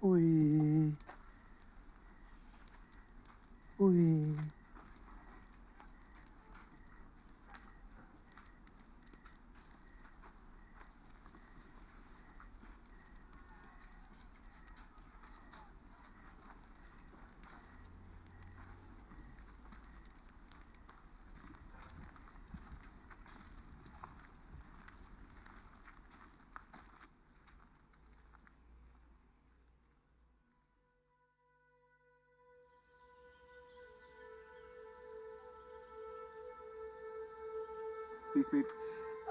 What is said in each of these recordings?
Ui. Ui. Please wait.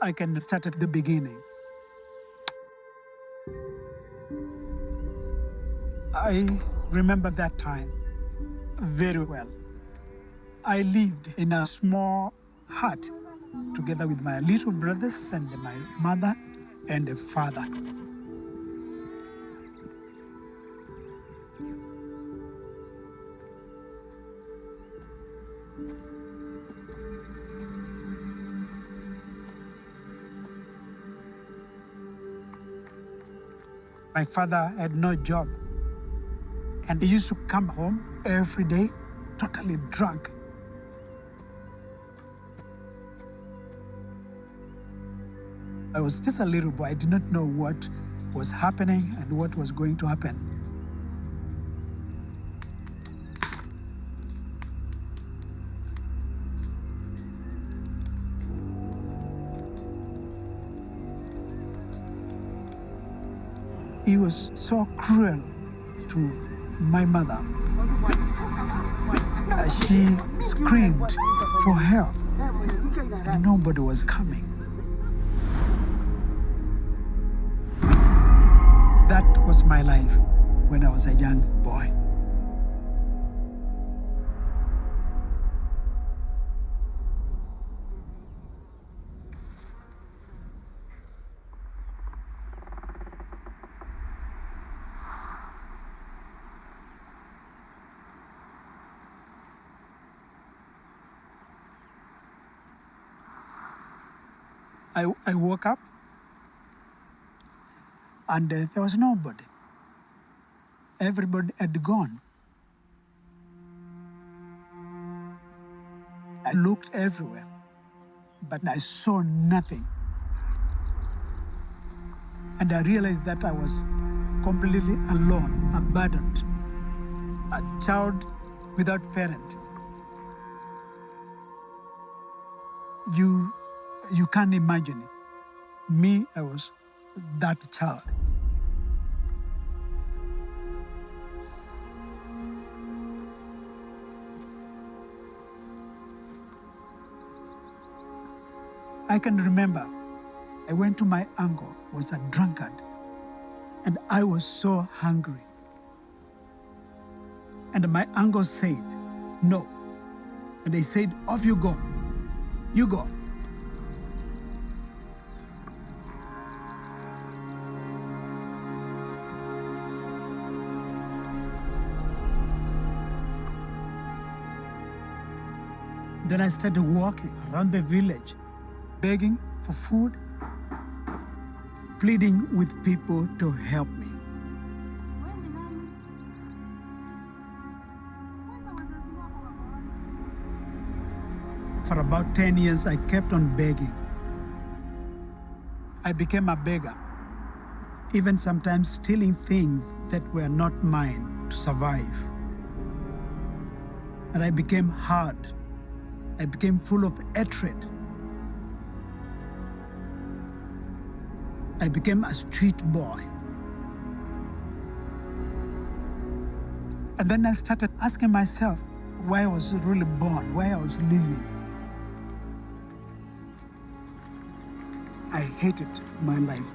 I can start at the beginning. I remember that time very well. I lived in a small hut together with my little brothers and my mother and a father. My father had no job, and he used to come home every day totally drunk. I was just a little boy. I did not know what was happening and what was going to happen. He was so cruel to my mother. She screamed for help, and nobody was coming. That was my life when I was a young boy. I woke up, and there was nobody. Everybody had gone. I looked everywhere, but I saw nothing. And I realized that I was completely alone, abandoned, a child without parent. You can't imagine it. Me, I was that child. I can remember I went to my uncle, who was a drunkard, and I was so hungry. And my uncle said, no. And they said, off you go. You go. Then I started walking around the village, begging for food, pleading with people to help me. For about 10 years, I kept on begging. I became a beggar, even sometimes stealing things that were not mine to survive. And I became hard. I became full of hatred. I became a street boy. And then I started asking myself why I was really born, why I was living. I hated my life.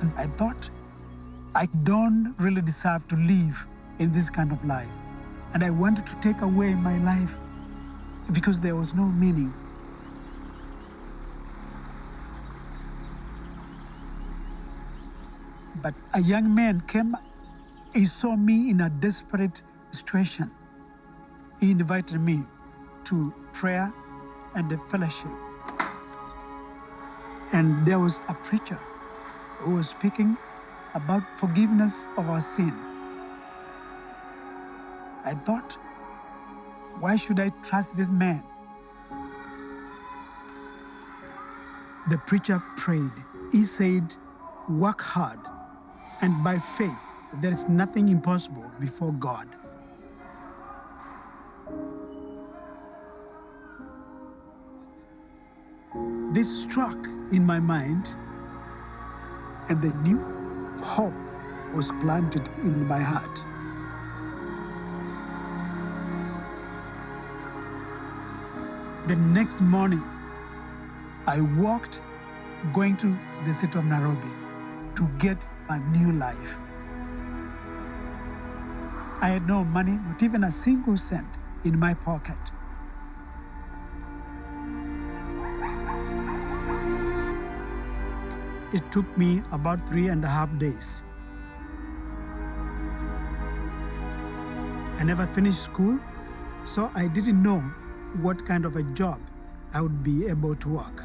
And I thought, I don't really deserve to live in this kind of life. And I wanted to take away my life because there was no meaning. But a young man came, he saw me in a desperate situation. He invited me to prayer and a fellowship. And there was a preacher who was speaking about forgiveness of our sin. I thought, why should I trust this man? The preacher prayed. He said, work hard, and by faith, there is nothing impossible before God. This struck in my mind, and the new hope was planted in my heart. The next morning, I walked going to the city of Nairobi to get a new life. I had no money, not even a single cent in my pocket. It took me about 3.5 days. I never finished school, so I didn't know what kind of a job I would be able to work.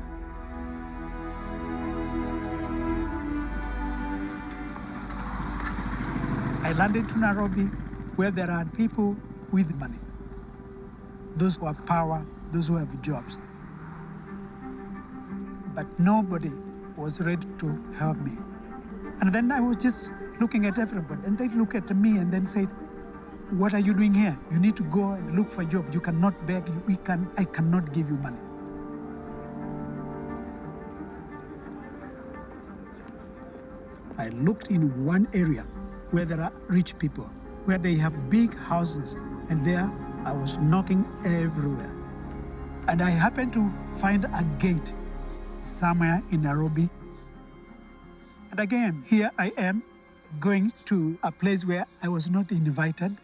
I landed to Nairobi, where there are people with money, those who have power, those who have jobs. But nobody was ready to help me. And then I was just looking at everybody, and they look at me and then said, what are you doing here? You need to go and look for a job. You cannot beg, I cannot give you money. I looked in one area where there are rich people, where they have big houses, and there I was knocking everywhere. And I happened to find a gate somewhere in Nairobi. And again, here I am going to a place where I was not invited.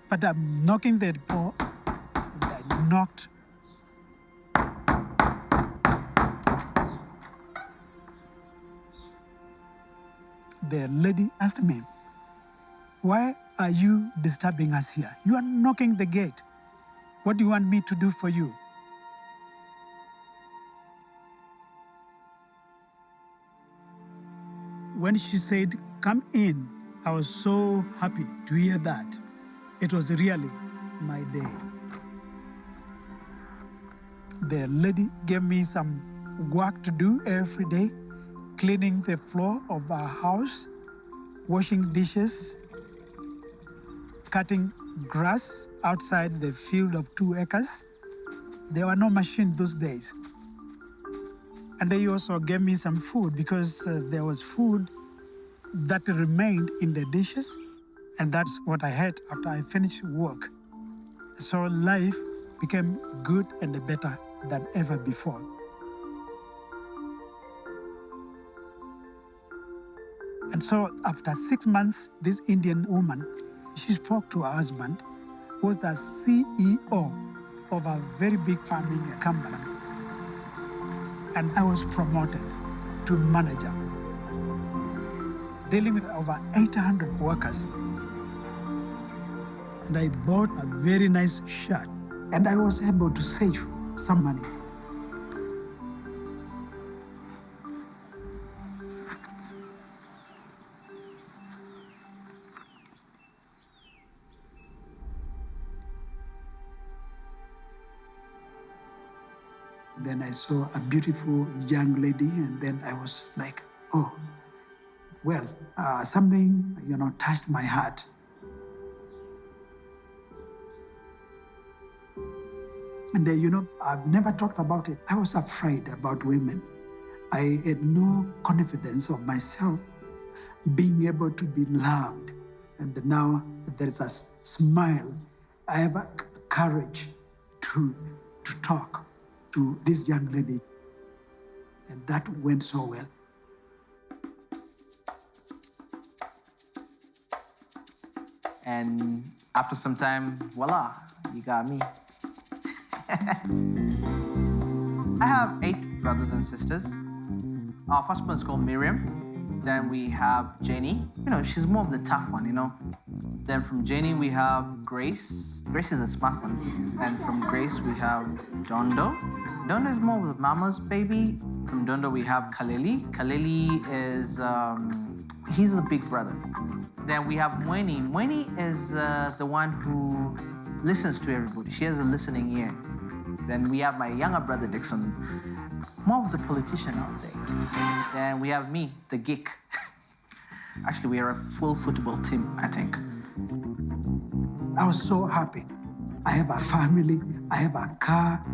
But I'm knocking the door, and I knocked. The lady asked me, why are you disturbing us here? You are knocking the gate. What do you want me to do for you? When she said, come in, I was so happy to hear that. It was really my day. The lady gave me some work to do every day, cleaning the floor of our house, washing dishes, cutting grass outside the field of 2 acres. There were no machines those days. And they also gave me some food because there was food that remained in the dishes, and that's what I had after I finished work. So life became good and better than ever before. And so after 6 months, this Indian woman, she spoke to her husband, who was the CEO of a very big farming company. And I was promoted to manager, dealing with over 800 workers. And I bought a very nice shirt, and I was able to save some money. Then I saw a beautiful young lady, and then I was like, oh, well, something, touched my heart. And I've never talked about it. I was afraid about women. I had no confidence of myself being able to be loved. And now there's a smile. I have a courage to talk to this young lady. And that went so well. And after some time, voila, you got me. I have 8 brothers and sisters. Our first one is called Miriam. Then we have Jenny. You know, she's more of the tough one, you know. Then from Jenny, we have Grace. Grace is a smart one. And from Grace, we have Dondo. Dondo is more of the mama's baby. From Dondo, we have Kaleli. Kaleli is, he's the big brother. Then we have Mweni. Mweni is the one who listens to everybody. She has a listening ear. Then we have my younger brother, Dixon. More of the politician, I would say. Then we have me, the geek. Actually, we are a full football team, I think. I was so happy. I have a family, I have a car,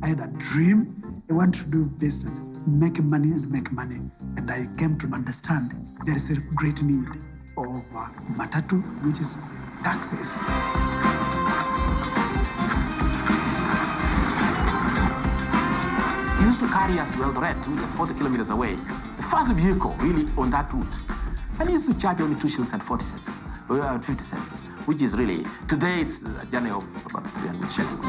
I had a dream. I want to do business, make money and make money. And I came to understand there is a great need of matatu, which is taxis. He used to carry us to Eldoret, 40 kilometers away. The first vehicle really on that route. And he used to charge only 2 shillings and 40 cents, 50 cents, which is really, today it's a journey of about 300 shillings.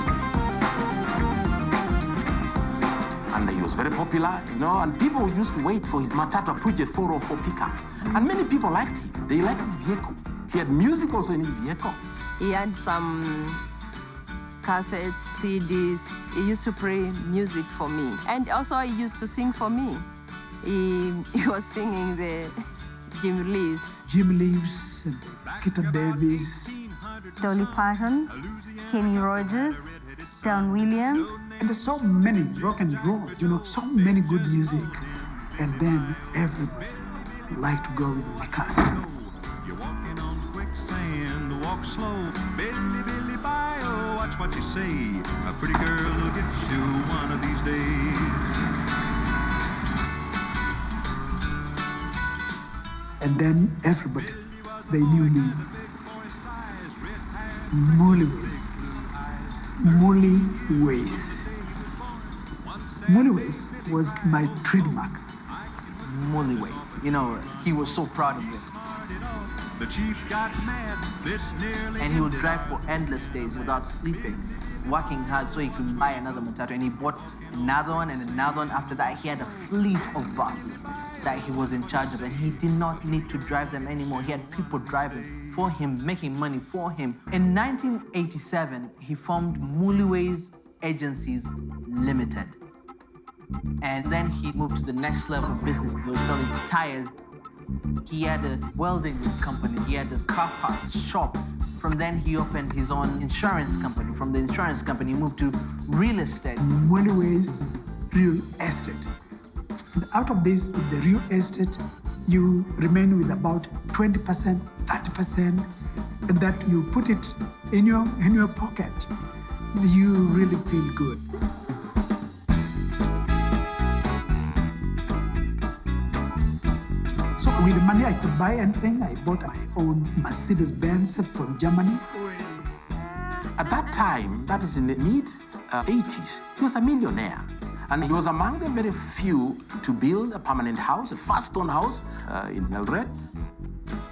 And he was very popular, you know, and people used to wait for his Matatu Pujet 404 pickup. And many people liked him. They liked his vehicle. He had music also in his vehicle. He had some cassettes, CDs. He used to play music for me. And also he used to sing for me. He was singing the Jim Leaves. Jim Leaves, Kitten Davis. Dolly Parton, Kenny Rogers, Don Williams. And there's so many rock and roll, you know, so many good music. And then everybody liked to go with my car. You're walking on quicksand, walk slow. Billy, Billy, bye, oh, watch what you say. A pretty girl will get you one of these days. And then everybody, they knew me. Mully ways. Mully ways. Mully ways was my trademark. Mully ways. You know, he was so proud of it. The chief got mad, this nearly. And he would drive for endless days without sleeping, working hard so he could buy another matatu. And he bought another one and another one. After that, he had a fleet of buses that he was in charge of, and he did not need to drive them anymore. He had people driving for him, making money for him. In 1987, he formed Mully's Agencies Limited. And then he moved to the next level of business. He was selling tires. He had a welding company. He had a car parts shop. From then, he opened his own insurance company. From the insurance company, he moved to real estate. Mully's real estate. And out of this, the real estate, you remain with about 20%, 30%, and that you put it in your pocket. You really feel good. So with the money, I could buy anything. I bought my own Mercedes-Benz from Germany. At that time, that is in the mid-80s, he was a millionaire. And he was among the very few to build a permanent house, a fast stone house in Eldoret.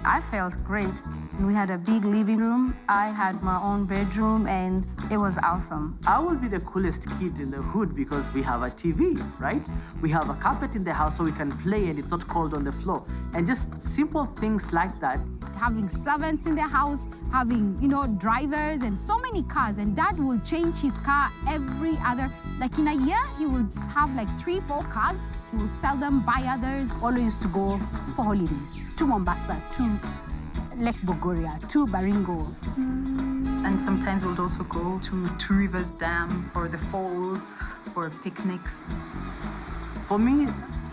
I felt great. We had a big living room. I had my own bedroom, and it was awesome. I will be the coolest kid in the hood because we have a TV, right? We have a carpet in the house so we can play and it's not cold on the floor. And just simple things like that. Having servants in the house, having, you know, drivers and so many cars. And Dad will change his car every other, like in a year, he would have like 3, 4 cars. He would sell them, buy others. Always used to go for holidays to Mombasa, to Lake Bogoria, to Baringo. And sometimes we'll also go to Two Rivers Dam or the falls for picnics. For me,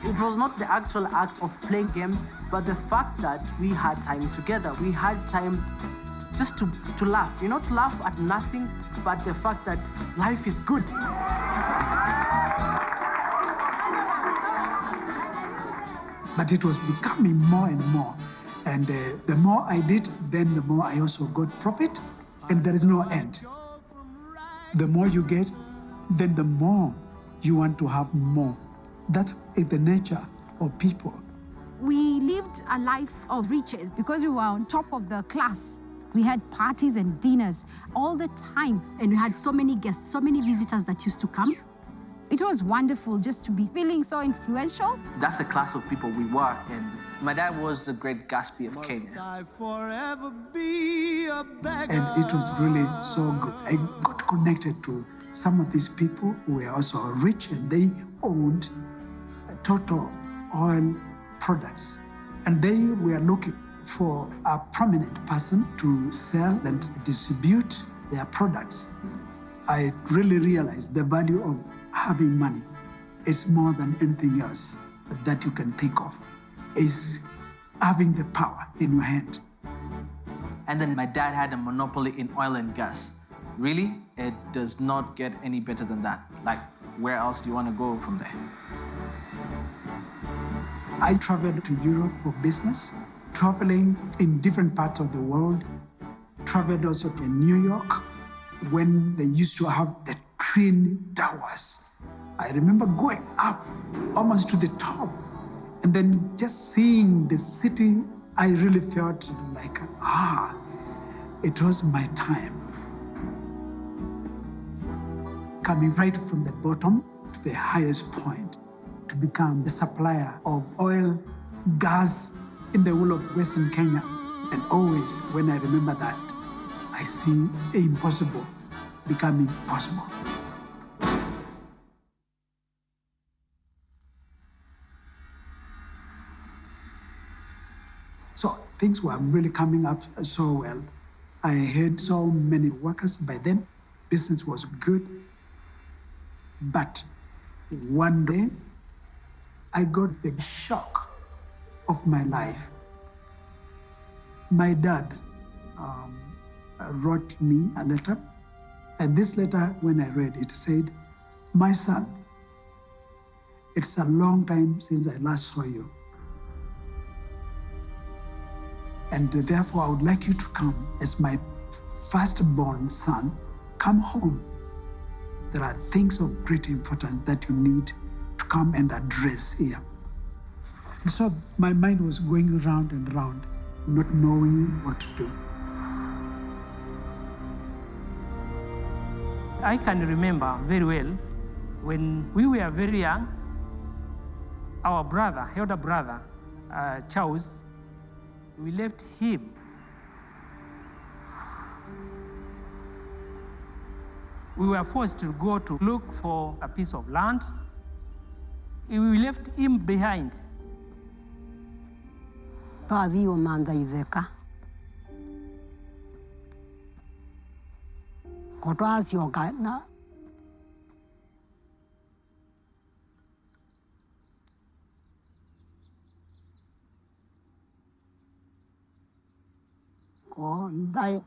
it was not the actual act of playing games, but the fact that we had time together. We had time just to laugh. You know, to laugh at nothing, but the fact that life is good. But it was becoming more and more. And the more I did, then the more I also got profit, and there is no end. The more you get, then the more you want to have more. That is the nature of people. We lived a life of riches because we were on top of the class. We had parties and dinners all the time. And we had so many guests, so many visitors that used to come. It was wonderful just to be feeling so influential. That's the class of people we were, and My dad was the great Gatsby of Kenya. And it was really so good. I got connected to some of these people who were also rich, and they owned total oil products. And they were looking for a prominent person to sell and distribute their products. I really realized the value of having money. It's more than anything else that you can think of. Is having the power in your hand. And then my dad had a monopoly in oil and gas. Really, it does not get any better than that. Like, where else do you want to go from there? I traveled to Europe for business, traveling in different parts of the world. Traveled also to New York when they used to have the Twin Towers. I remember going up almost to the top. And then just seeing the city, I really felt like, it was my time. Coming right from the bottom to the highest point to become the supplier of oil, gas in the whole of Western Kenya. And always when I remember that, I see the impossible becoming possible. So things were really coming up so well. I had so many workers by then. Business was good. But one day, I got the shock of my life. My dad wrote me a letter. And this letter, when I read it, said, "My son, it's a long time since I last saw you. And therefore, I would like you to come as my firstborn son. Come home. There are things of great importance that you need to come and address here." And so my mind was going round and round, not knowing what to do. I can remember very well when we were very young, our brother, elder brother, Charles, we left him. We were forced to go to look for a piece of land. We left him behind. Pazi o manda ideka. Kotwazi o kana.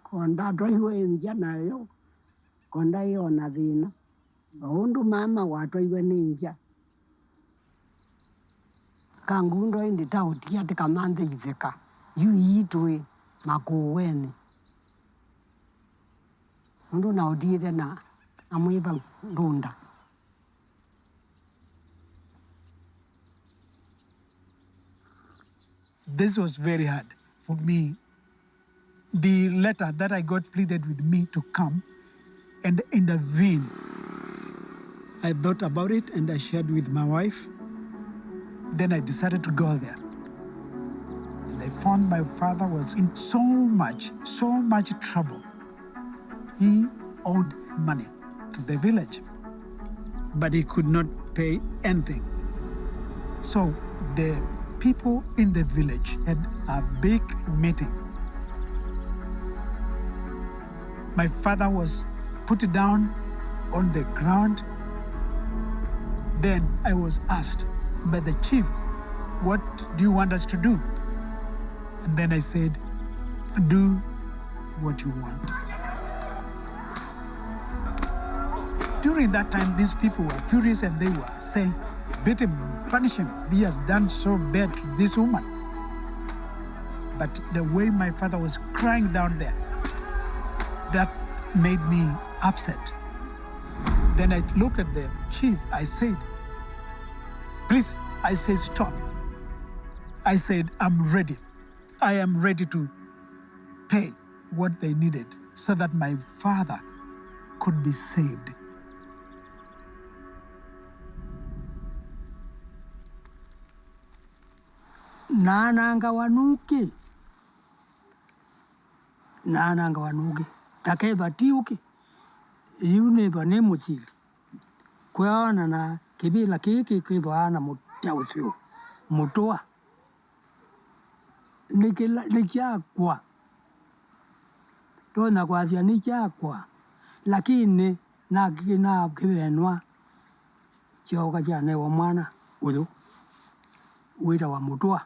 Konda doi enja nayo. Konda yona dhina. Undu mama watu iwe ninja. Kangundo indi tautia te kamande ideka. Yu itwe makuweni. Undu na udire na amuiba ndunda. This was very hard for me. The letter that I got pleaded with me to come and intervene. I thought about it and I shared with my wife. Then I decided to go there. And I found my father was in so much trouble. He owed money to the village, but he could not pay anything. So the people in the village had a big meeting. My father was put down on the ground. Then I was asked by the chief, "What do you want us to do?" And then I said, "Do what you want." During that time, these people were furious and they were saying, "Beat him, punish him. He has done so bad to this woman." But the way my father was crying down there, that made me upset. Then I looked at the chief. I said, "Please," I said, "stop." I said, "I'm ready. I am ready to pay what they needed so that my father could be saved." nananga wanuki. Nananga wanuki. Takeva tiuki. Yune bane mochili. Kwa na kibila kiki kwa na mutausiu. Mutoa. Nikia kwa. Tona kwa sia nikia kwa. Lakini na kibenwa. Choka jane wa mwana uyu. Uita wa mutoa.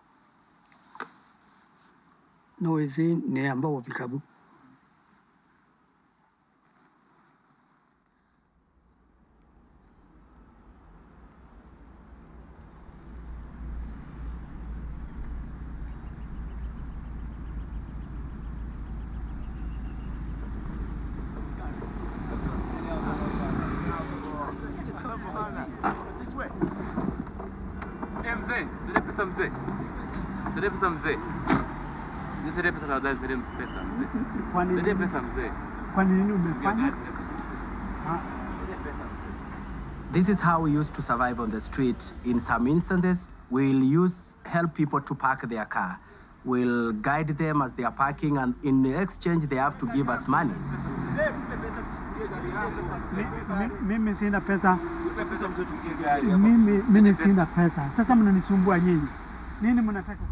No ese ne amba wapikabu. This way. Mzee, zile pesa mzee. Zile pesa mzee. Zile pesa na dai zile pesa mzee. Zile pesa mzee. Kwa nini umefanya? This is how we used to survive on the street. In some instances, we'll help people to park their car. We'll guide them as they are parking, and in exchange, they have to give us money. Mimi sina pesa. Mimi sina pesa. Sasa mnanisumbua nyinyi. Nini mnataka?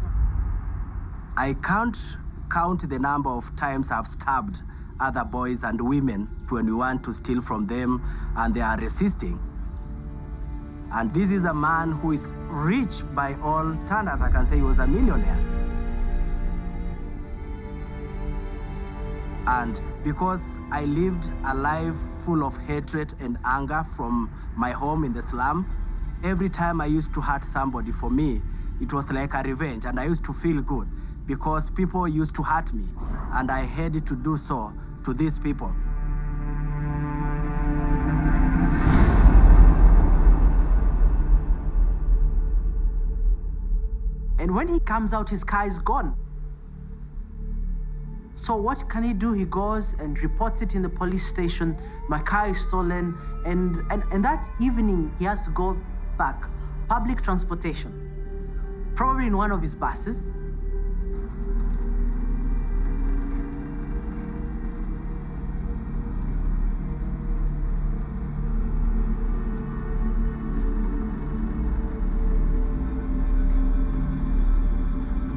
I can't count the number of times I've stabbed other boys and women when we want to steal from them and they are resisting. And this is a man who is rich by all standards. I can say he was a millionaire. And because I lived a life full of hatred and anger from my home in the slum, every time I used to hurt somebody, for me, it was like a revenge, and I used to feel good because people used to hurt me, and I had to do so to these people. And when he comes out, his car is gone. So what can he do? He goes and reports it in the police station. My car is stolen. And that evening, he has to go back. Public transportation. Probably in one of his buses.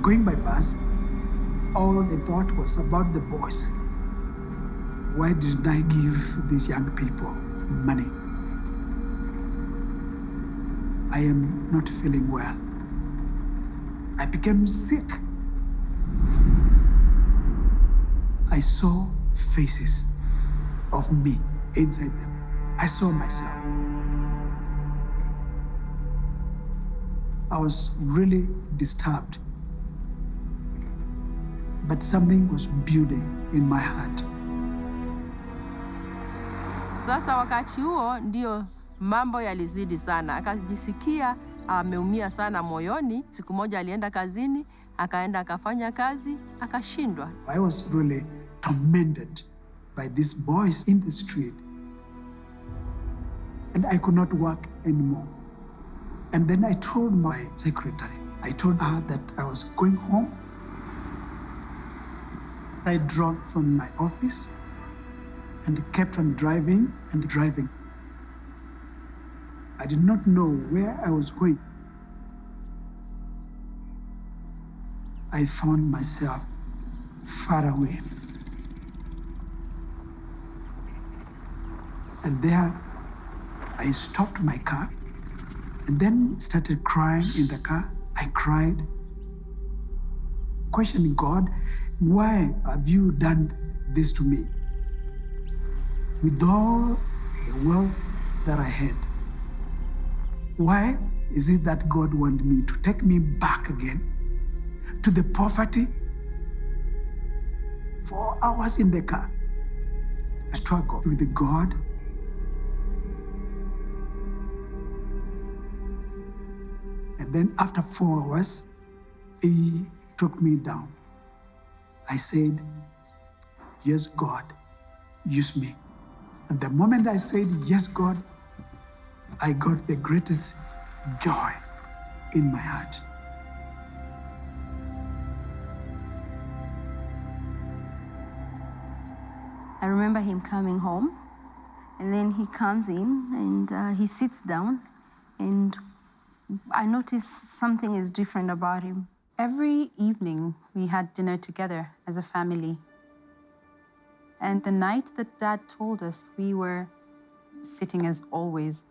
Going by bus, all the thought was about the boys. Why didn't I give these young people money? I am not feeling well. I became sick. I saw faces of me inside them. I saw myself. I was really disturbed. But something was building in my heart. Sasa wakati huo ndio mambo yalizidi sana. Akajisikia ameumia sana moyoni. Siku moja alienda kazini, akaenda akafanya kazi, akashindwa. I was really tormented by these boys in the street. And I could not work anymore. And then I told my secretary, I told her that I was going home. I drove from my office and kept on driving and driving. I did not know where I was going. I found myself far away. And there, I stopped my car and then started crying in the car. I cried, questioning God, why have you done this to me? With all the wealth that I had, why is it that God wanted me to take me back again to the poverty? 4 hours in the car, I struggled with God. And then after 4 hours, He took me down. I said, yes, God, use me. And the moment I said, yes, God, I got the greatest joy in my heart. I remember him coming home, and then he comes in and he sits down, and I noticed something is different about him. Every evening, we had dinner together as a family. And the night that Dad told us, we were sitting as always.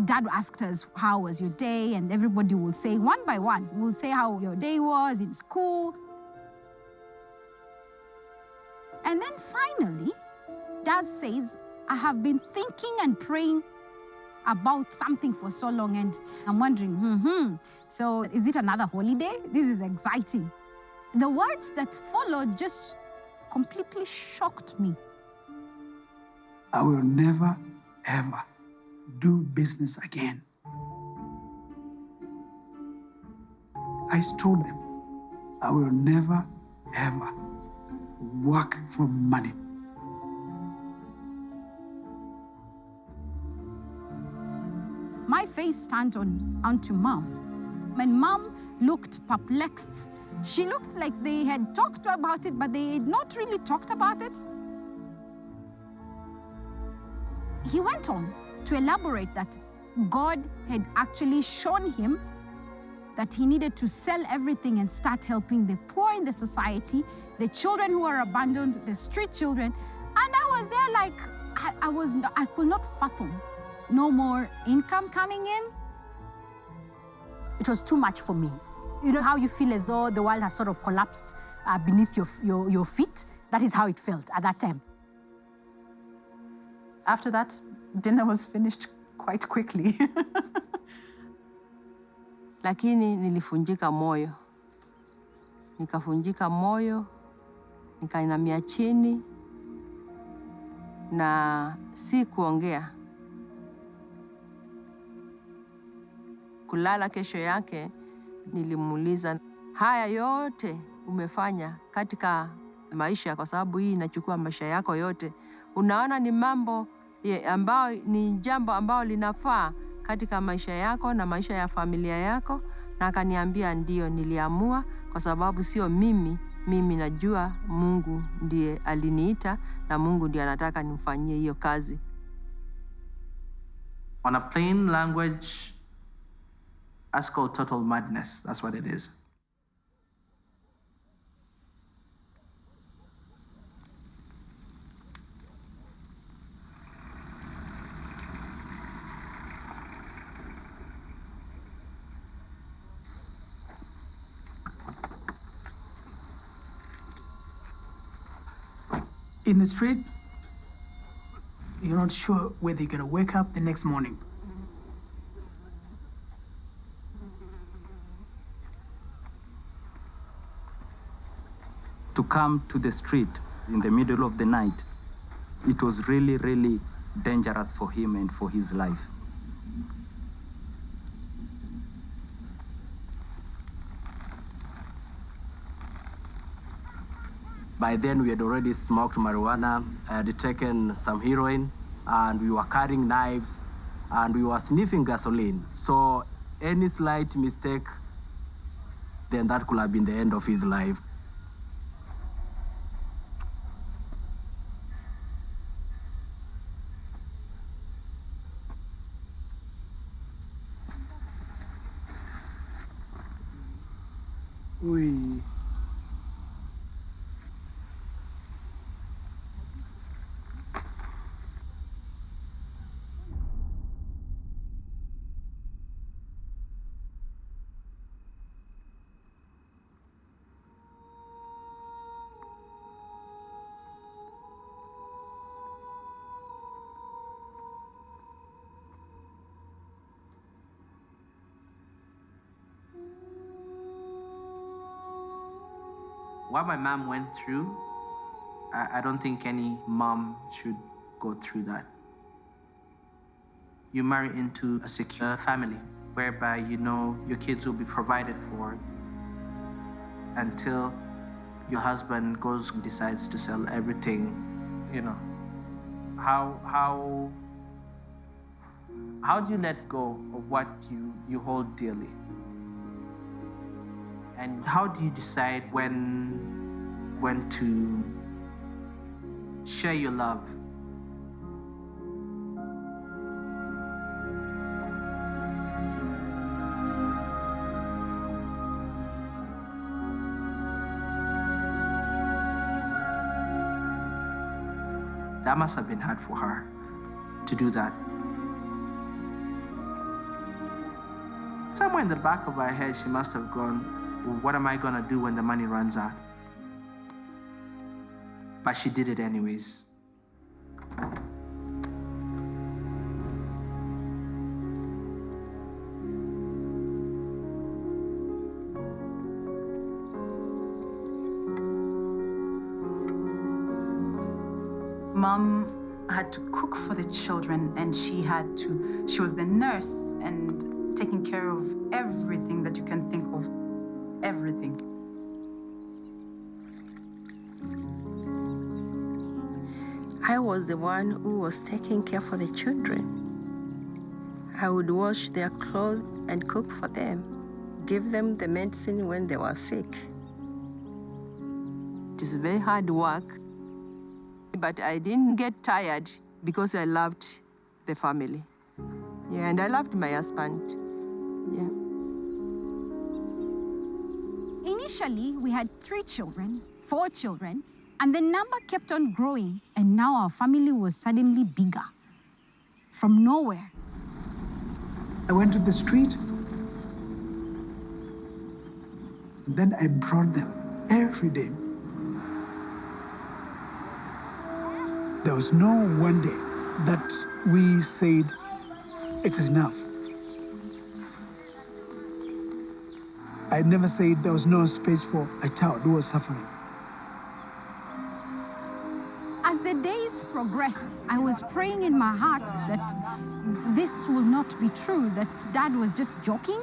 Dad asked us, how was your day? And everybody will say, one by one, will say how your day was in school. And then finally, Dad says, I have been thinking and praying about something for so long, and I'm wondering, so is it another holiday? This is exciting. The words that followed just completely shocked me. I will never, ever do business again. I told them, I will never, ever work for money. My face turned onto Mom. And Mom looked perplexed. She looked like they had talked about it, but they had not really talked about it. He went on to elaborate that God had actually shown him that he needed to sell everything and start helping the poor in the society, the children who are abandoned, the street children. And I was there like, I could not fathom. No more income coming in. It was too much for me. You know how you feel as though the world has sort of collapsed beneath your feet? That is how it felt at that time. After that, dinner was finished quite quickly. Lakini nilifunjika moyo. Nikafunjika moyo, nikainamia chini, na si kuongea. Kulala kesho yake, nilimuuliza, haya yote umefanya katika maisha, kwa sababu hii inachukua maisha yako yote. Unaona ni mambo ambao ni jambo ambao linafaa katika maisha yako na maisha ya familia yako? Na akaniambia ndio, niliamua kwa sababu sio mimi najua Mungu ndiye aliniita na Mungu ndiye anataka nimfanyie hiyo kazi. On a plain language, that's called total madness. That's what it is. In the street, you're not sure whether you're gonna wake up the next morning. To come to the street in the middle of the night, it was really, really dangerous for him and for his life. By then, we had already smoked marijuana, I had taken some heroin, and we were carrying knives, and we were sniffing gasoline. So any slight mistake, then that could have been the end of his life. What my mom went through, I don't think any mom should go through that. You marry into a secure family whereby you know your kids will be provided for until your husband goes and decides to sell everything, you know. How do you let go of what you hold dearly? And how do you decide when to Share your love. That must have been hard for her to do that. Somewhere in the back of her head, she must have gone, well, what am I going to do when the money runs out? But she did it anyways. Mom had to cook for the children, and she was the nurse and taking care of everything that you can think of, everything. I was the one who was taking care for the children. I would wash their clothes and cook for them, give them the medicine when they were sick. It is very hard work, but I didn't get tired because I loved the family. Yeah, and I loved my husband. Yeah. Initially, we had 3 children, 4 children, and the number kept on growing, and now our family was suddenly bigger, from nowhere. I went to the street, then I brought them every day. There was no one day that we said, it is enough. I never said there was no space for a child who was suffering. As the days progressed, I was praying in my heart that this will not be true, that Dad was just joking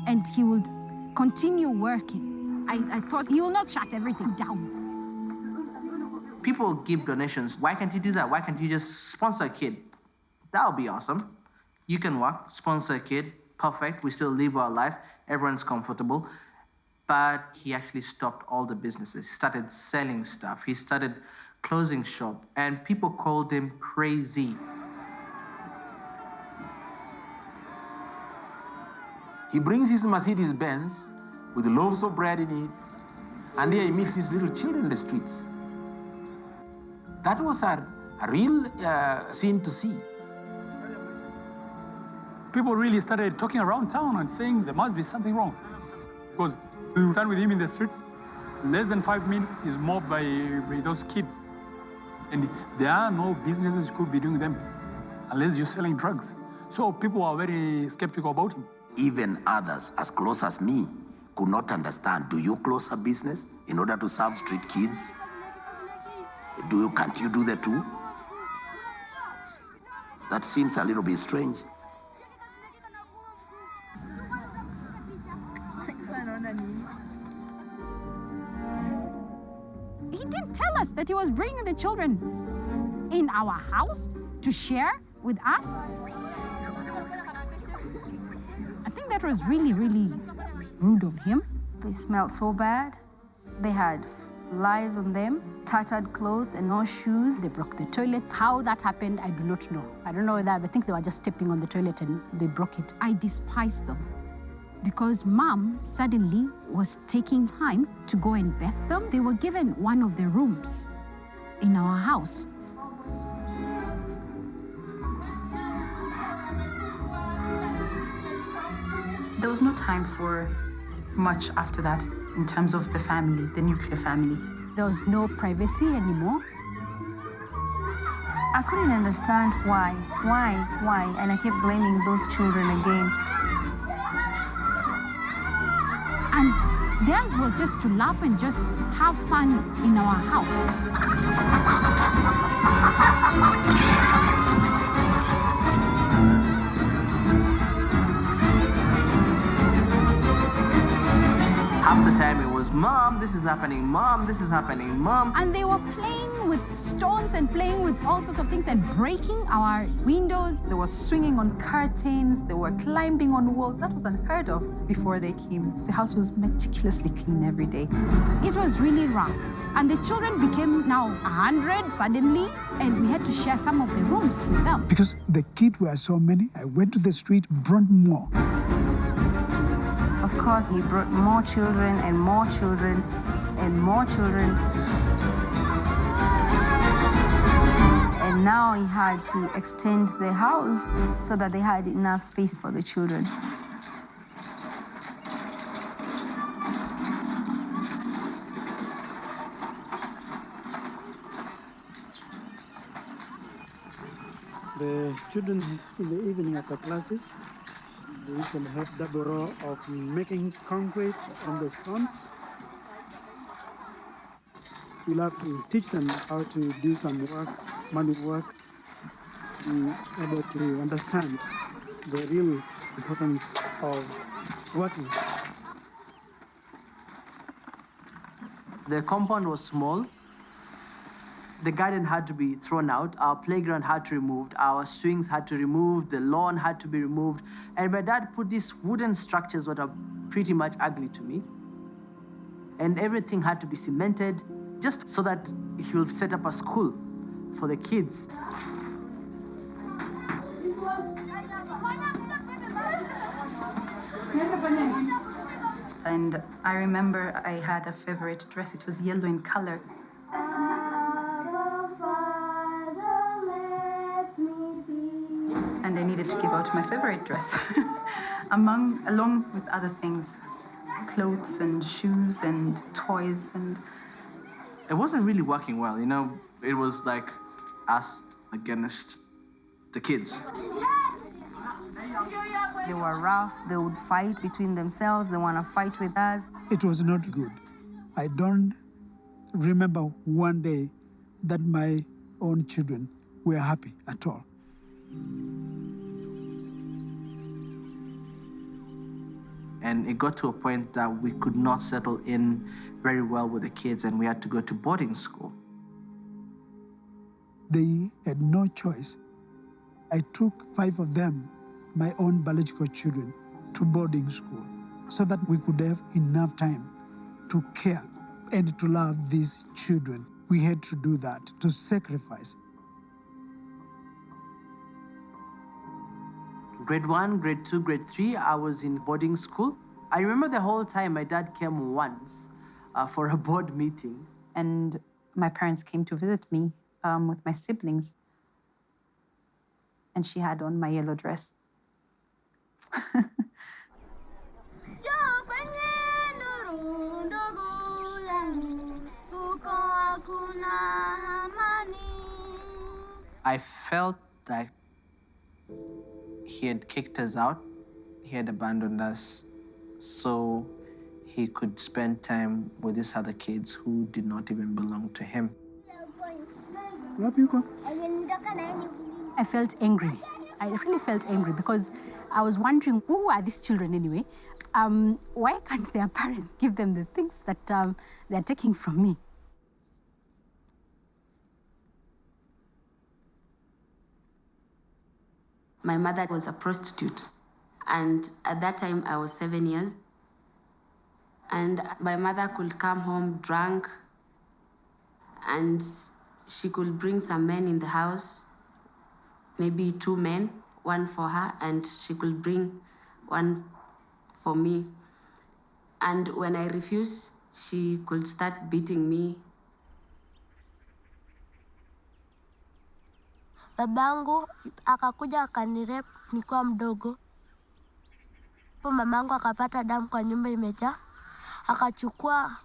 and he would continue working. I thought he will not shut everything down. People give donations. Why can't you do that? Why can't you just sponsor a kid? That would be awesome. You can work, sponsor a kid, perfect. We still live our life. Everyone's comfortable. But he actually stopped all the businesses. He started selling stuff. He started closing shop, and people called him crazy. He brings his Mercedes Benz with loaves of bread in it, and there he meets these little children in the streets. That was a real scene to see. People really started talking around town and saying there must be something wrong. Because we stand with him in the streets, less than 5 minutes, he's mobbed by those kids. And there are no businesses you could be doing them unless you're selling drugs. So people are very skeptical about him. Even others as close as me could not understand. Do you close a business in order to serve street kids? Can't you do that too? That seems a little bit strange. He didn't tell us that he was bringing the children in our house to share with us. I think that was really, really rude of him. They smelled so bad. They had lice on them, tattered clothes and no shoes. They broke the toilet. How that happened, I do not know. I don't know that. I think they were just stepping on the toilet and they broke it. I despised them because Mom suddenly was taking time to go and bath them. They were given one of the rooms in our house. There was no time for much after that in terms of the family, the nuclear family. There was no privacy anymore. I couldn't understand why, and I kept blaming those children again. And theirs was just to laugh and just have fun in our house. Half the time it was, Mom, this is happening, Mom, this is happening, Mom. And they were playing with stones and playing with all sorts of things and breaking our windows. They were swinging on curtains, they were climbing on walls. That was unheard of before they came. The house was meticulously clean every day. It was really rough. And the children became now 100 suddenly, and we had to share some of the rooms with them. Because the kids were so many, I went to the street, brought more. Of course, he brought more children and more children and more children. And now he had to extend the house so that they had enough space for the children. The children in the evening after classes, they usually have double row of making concrete on the stones. We'll have to teach them how to do some work, manual work, be able to understand the real importance of working. The compound was small. The garden had to be thrown out, our playground had to be removed, our swings had to be removed, the lawn had to be removed. And my dad put these wooden structures that are pretty much ugly to me. And everything had to be cemented just so that he will set up a school for the kids. And I remember I had a favorite dress. It was yellow in color. And I needed to give out my favorite dress, along with other things, clothes and shoes and toys. And it wasn't really working well, you know. It was like us against the kids. They were rough, they would fight between themselves, they want to fight with us. It was not good. I don't remember one day that my own children were happy at all. And it got to a point that we could not settle in very well with the kids, and we had to go to boarding school. They had no choice. I took 5 of them, my own biological children, to boarding school so that we could have enough time to care and to love these children. We had to do that, to sacrifice. Grade 1, grade 2, grade 3, I was in boarding school. I remember the whole time my dad came once for a board meeting. And my parents came to visit me with my siblings. And she had on my yellow dress. I felt like he had kicked us out. He had abandoned us so he could spend time with these other kids who did not even belong to him. I felt angry. I really felt angry because I was wondering, who are these children anyway? Why can't their parents give them the things that they're taking from me? My mother was a prostitute, and at that time I was 7 years. And my mother could come home drunk, and she could bring some men in the house, maybe 2 men, 1 for her, and she could bring 1 for me. And when I refused, she could start beating me. Babangu akakuja akanirep nikiwa mdogo. Po mamangu akapata damu kwa nyumba imejaa. Akachukua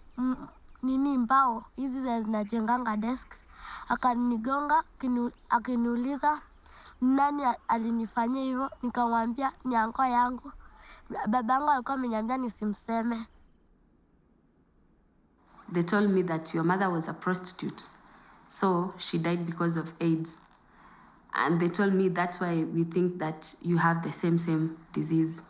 mbao hizi zinajenganga desk. Akanigonga akiniuliza nani alinifanyia hivyo, nikamwambia ni anko yangu. Babangu alikuwa ameniambia nisimseme. They told me that your mother was a prostitute, so she died because of AIDS. And they told me that's why we think that you have the same disease.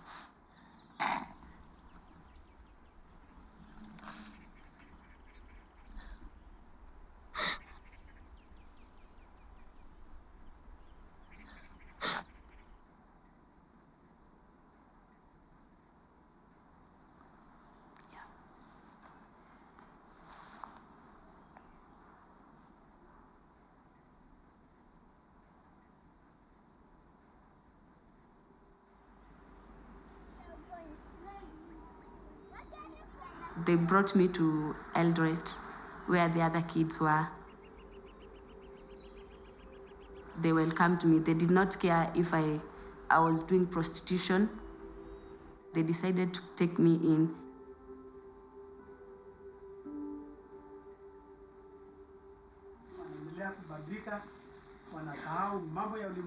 They brought me to Eldoret, where the other kids were. They welcomed me. They did not care if I was doing prostitution. They decided to take me in.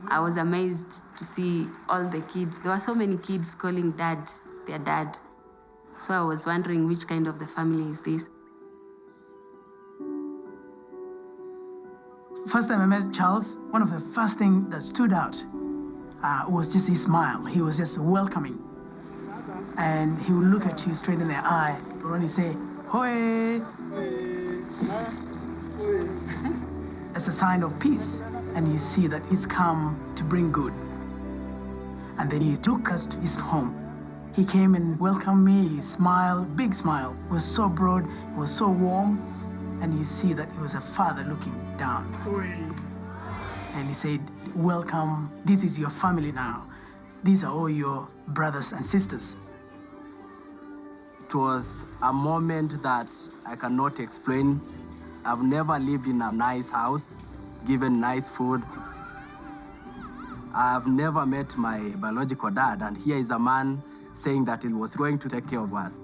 I was amazed to see all the kids. There were so many kids calling dad, their dad. So I was wondering which kind of the family is this. First time I met Charles, one of the first things that stood out was just his smile. He was just welcoming. And he would look at you straight in the eye when he say, "Hoi." It's a sign of peace. And you see that he's come to bring good. And then he took us to his home. He came and welcomed me, he smiled, big smile. It was so broad, it was so warm. And you see that he was a father looking down. And he said, "Welcome, this is your family now. These are all your brothers and sisters." It was a moment that I cannot explain. I've never lived in a nice house, given nice food. I've never met my biological dad, and here is a man saying that he was going to take care of us.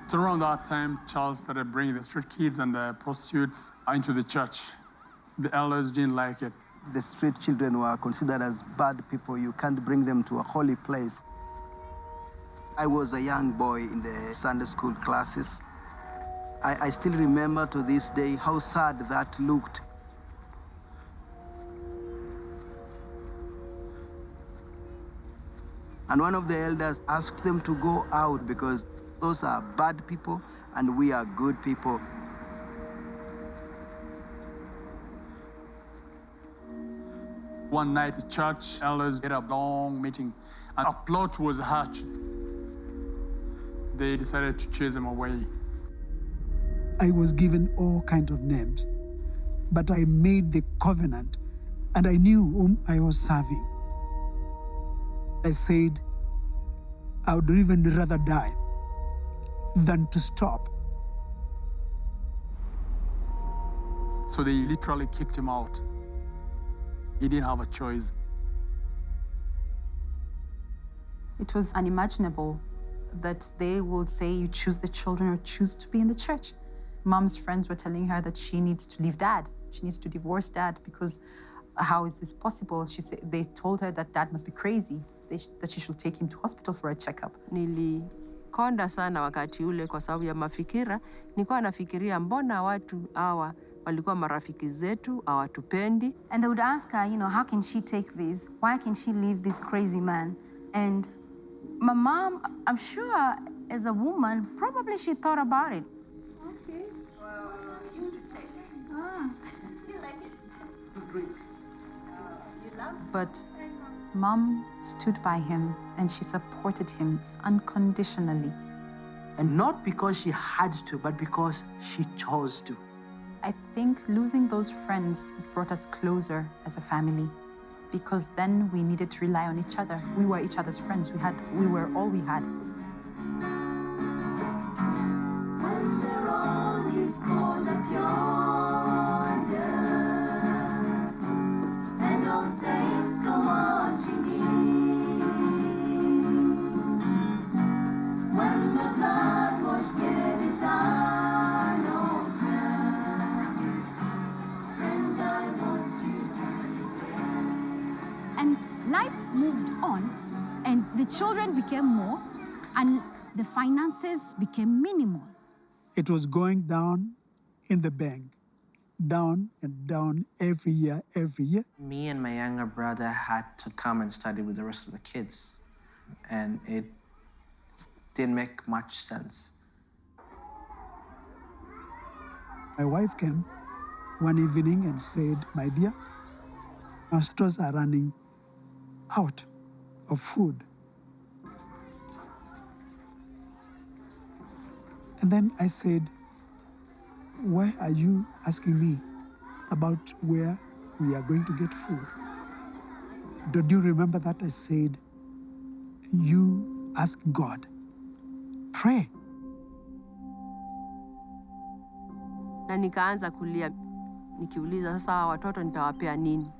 So around that time, Charles started bringing the street kids and the prostitutes into the church. The elders didn't like it. The street children were considered as bad people. You can't bring them to a holy place. I was a young boy in the Sunday school classes. I still remember to this day how sad that looked. And one of the elders asked them to go out because those are bad people and we are good people. One night, the church elders had a long meeting, and a plot was hatched. They decided to chase him away. I was given all kinds of names, but I made the covenant, and I knew whom I was serving. I said, I would even rather die than to stop. So they literally kicked him out. He didn't have a choice. It was unimaginable that they would say you choose the children or choose to be in the church. Mom's friends were telling her that she needs to leave dad. She needs to divorce dad because how is this possible? They told her that dad must be crazy, that she should take him to hospital for a checkup. Nilikonda sana wakati ule kwa sababu ya mafikira. Nilikuwa nafikiria mbona watu hawa walikuwa marafiki zetu, hawatupendi. And they would ask her, how can she take this? Why can she leave this crazy man? And my mom, I'm sure as a woman, probably she thought about it. Okay. Well, you to take. You like it? To drink. You love? But Mom stood by him and she supported him unconditionally. And not because she had to, but because she chose to. I think losing those friends brought us closer as a family because then we needed to rely on each other. We were each other's friends. We were all we had. When the road is cold up yonder and old saints go marching in, when the blood was getting tired, oh friend, I want you to be there. And life moved on, and the children became more, and the finances became minimal. It was going down in the bank, down and down every year, every year. Me and my younger brother had to come and study with the rest of the kids, and it didn't make much sense. My wife came one evening and said, "My dear, our stores are running out of food." And then I said, "Why are you asking me about where we are going to get food? Don't you remember that I said, you ask God, pray. Na nikaanza kulia nikiuliza sasa hawa watoto nitawapea nini?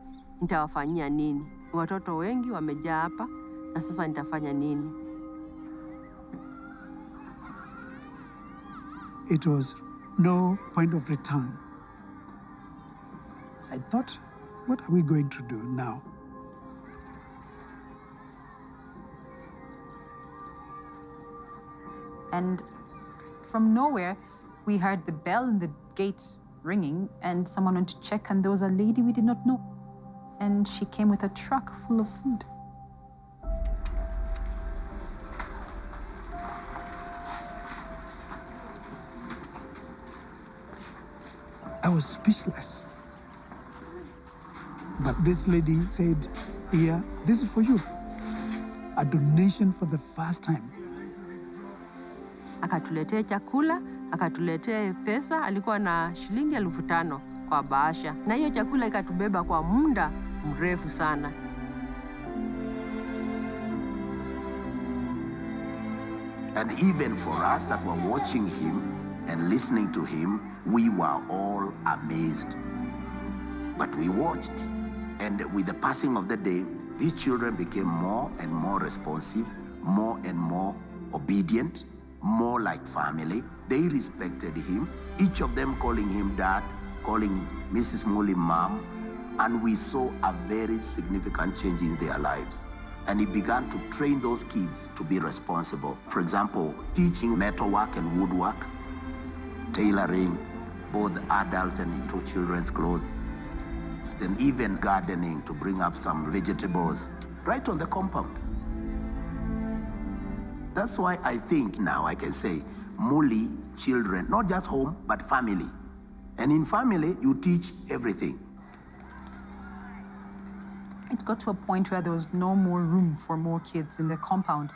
Nitawafanyia nini? Watoto wengi wamejaa hapa na sasa nitafanya nini? It was no point of return. I thought, what are we going to do now? And from nowhere, we heard the bell in the gate ringing, and someone went to check, and there was a lady we did not know. And she came with a truck full of food. I was speechless. But this lady said, here, this is for you. A donation for the first time. Akatuletea chakula, akatuletea pesa, alikuwa na shilingi 5,000 kwa bahasha. Na hiyo chakula ikatubeba kwa muda mrefu sana. And even for us that were watching him and listening to him, we were all amazed. But we watched, and with the passing of the day, these children became more and more responsive, more and more obedient, more like family. They respected him, each of them calling him dad, calling Mrs. Mully mom, and we saw a very significant change in their lives. And he began to train those kids to be responsible. For example, teaching metalwork and woodwork, tailoring, both adult and children's clothes, and even gardening to bring up some vegetables right on the compound. That's why I think now I can say Mully children, not just home, but family. And in family, you teach everything. It got to a point where there was no more room for more kids in the compound.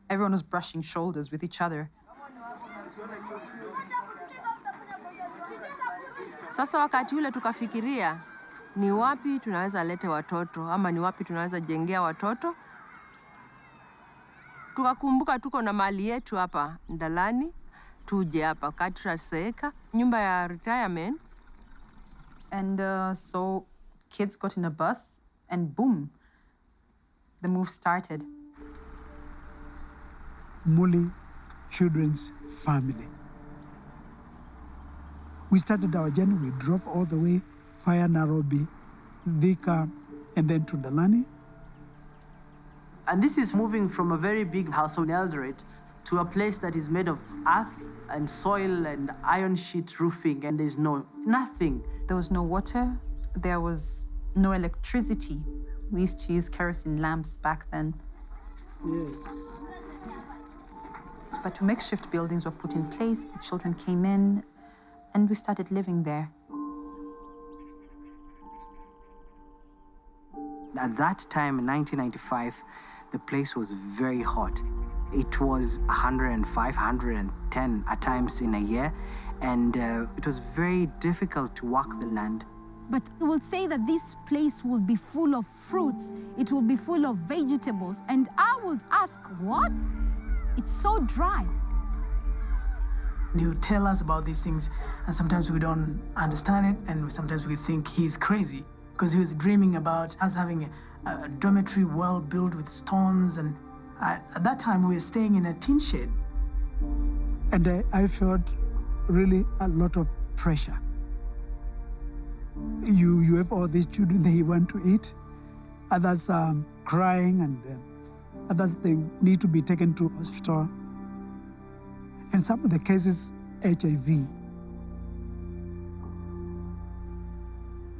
Everyone was brushing shoulders with each other. Sasa wakati ule tukafikiria, ni wapi tunaweza lete watoto, ama ni wapi tunaweza jengea watoto. Tukakumbuka tuko na mali yetu hapa Ndalani, tuje hapa Katraseeka, nyumba ya retirement. And so kids got in a bus, and boom, the move started. Mully Children's Family. We started our journey, we drove all the way via Nairobi, Thika, and then to Ndalani. And this is moving from a very big house on Eldoret to a place that is made of earth and soil and iron sheet roofing, and there's nothing. There was no water, there was no electricity. We used to use kerosene lamps back then. Yes. But makeshift buildings were put in place, the children came in, and we started living there. At that time, in 1995, the place was very hot. It was 105, 110 at times in a year, and it was very difficult to work the land. But it will say that this place will be full of fruits, it will be full of vegetables, and I would ask, what? It's so dry. He would tell us about these things, and sometimes we don't understand it, and sometimes we think he's crazy, because he was dreaming about us having a dormitory well built with stones, and at that time we were staying in a tin shed. And I felt really a lot of pressure. You have all these children, they want to eat. Others are crying, and others, they need to be taken to hospital. And some of the cases, HIV.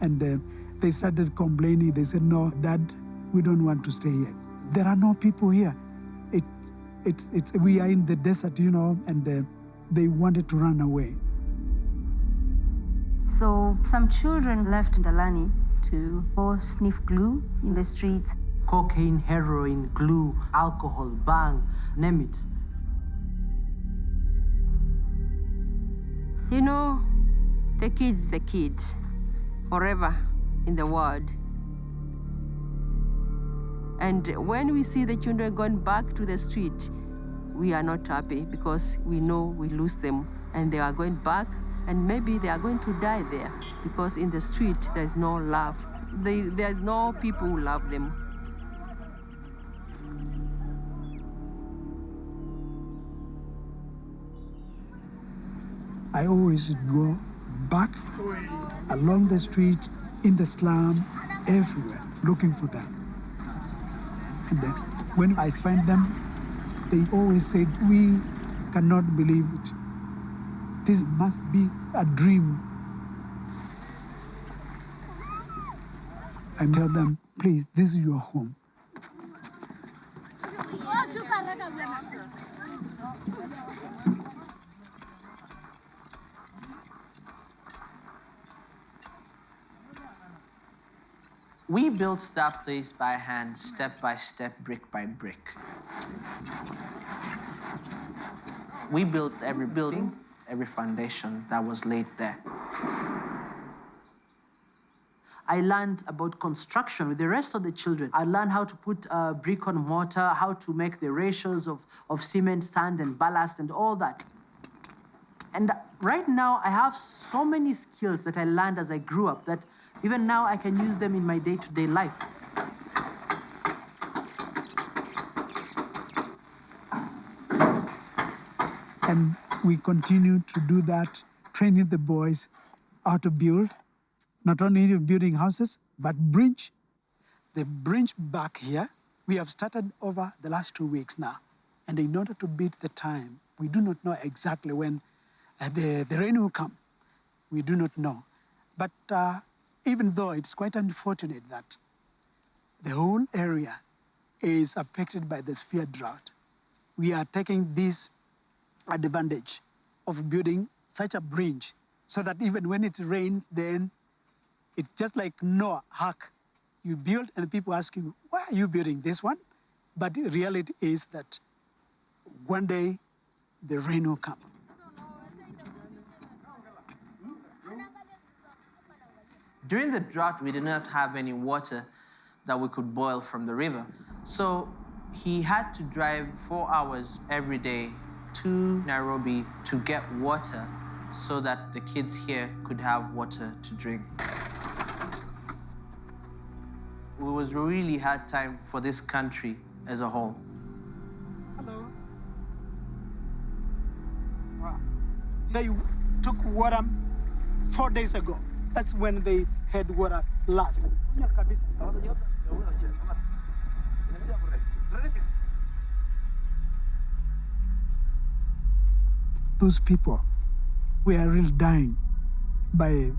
And they started complaining. They said, no, Dad, we don't want to stay here. There are no people here. We are in the desert, you know, and they wanted to run away. So some children left Ndalani to go sniff glue in the streets. Cocaine, heroin, glue, alcohol, bang, name it. You know, the kid's the kid, forever in the world. And when we see the children going back to the street, we are not happy because we know we lose them and they are going back and maybe they are going to die there because in the street there's no love. There's no people who love them. I always go back along the street, in the slum, everywhere, looking for them. And then when I find them, they always said, we cannot believe it. This must be a dream. I tell them, please, this is your home. We built that place by hand, step by step, brick by brick. We built every building, every foundation that was laid there. I learned about construction with the rest of the children. I learned how to put brick on mortar, how to make the ratios of cement, sand, and ballast, and all that. And right now, I have so many skills that I learned as I grew up that even now I can use them in my day-to-day life. And we continue to do that, training the boys how to build, not only building houses, but bridge. The bridge back here, we have started over the last 2 weeks now. And in order to beat the time, we do not know exactly when the rain will come. We do not know. But even though it's quite unfortunate that the whole area is affected by the severe drought, we are taking this advantage of building such a bridge so that even when it rains, then it's just like Noah, Ark. You build and people ask you, why are you building this one? But the reality is that one day the rain will come. During the drought, we did not have any water that we could boil from the river. So he had to drive 4 hours every day to Nairobi to get water so that the kids here could have water to drink. It was a really hard time for this country as a whole. Hello. Wow. They took water 4 days ago. That's when they had water last. Those people were really dying by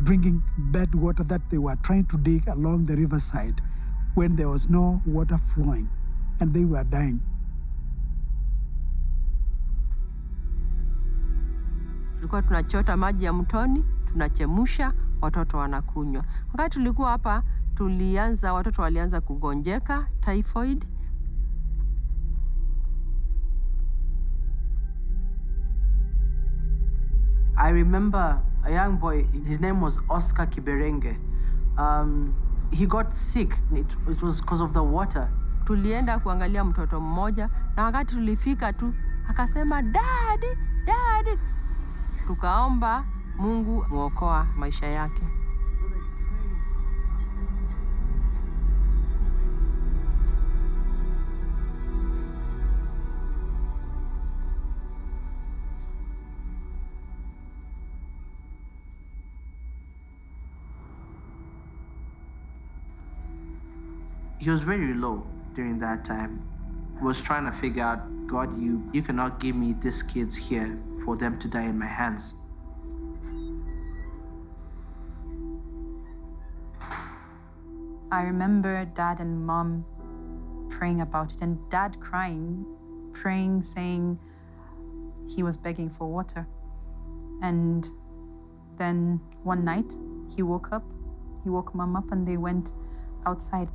drinking bad water that they were trying to dig along the riverside when there was no water flowing, and they were dying. Tulikuwa tunachota maji ya mtoni, tunachemsha, watoto wanakunywa. Wakati tulikuwa hapa, watoto walianza kugonjeka, typhoid. I remember a young boy, his name was Oscar Kiberenge. He got sick. It was because of the water. Tulienda kuangalia mtoto mmoja, na wakati tulifika tu, akasema, Daddy, Daddy. Tukaomba Mungu muokoa maisha yake. He was very low during that time. He was trying to figure out, God, you cannot give me these kids here for them to die in my hands. I remember Dad and Mom praying about it, and Dad crying, praying, saying he was begging for water. And then one night, he woke Mom up, and they went outside.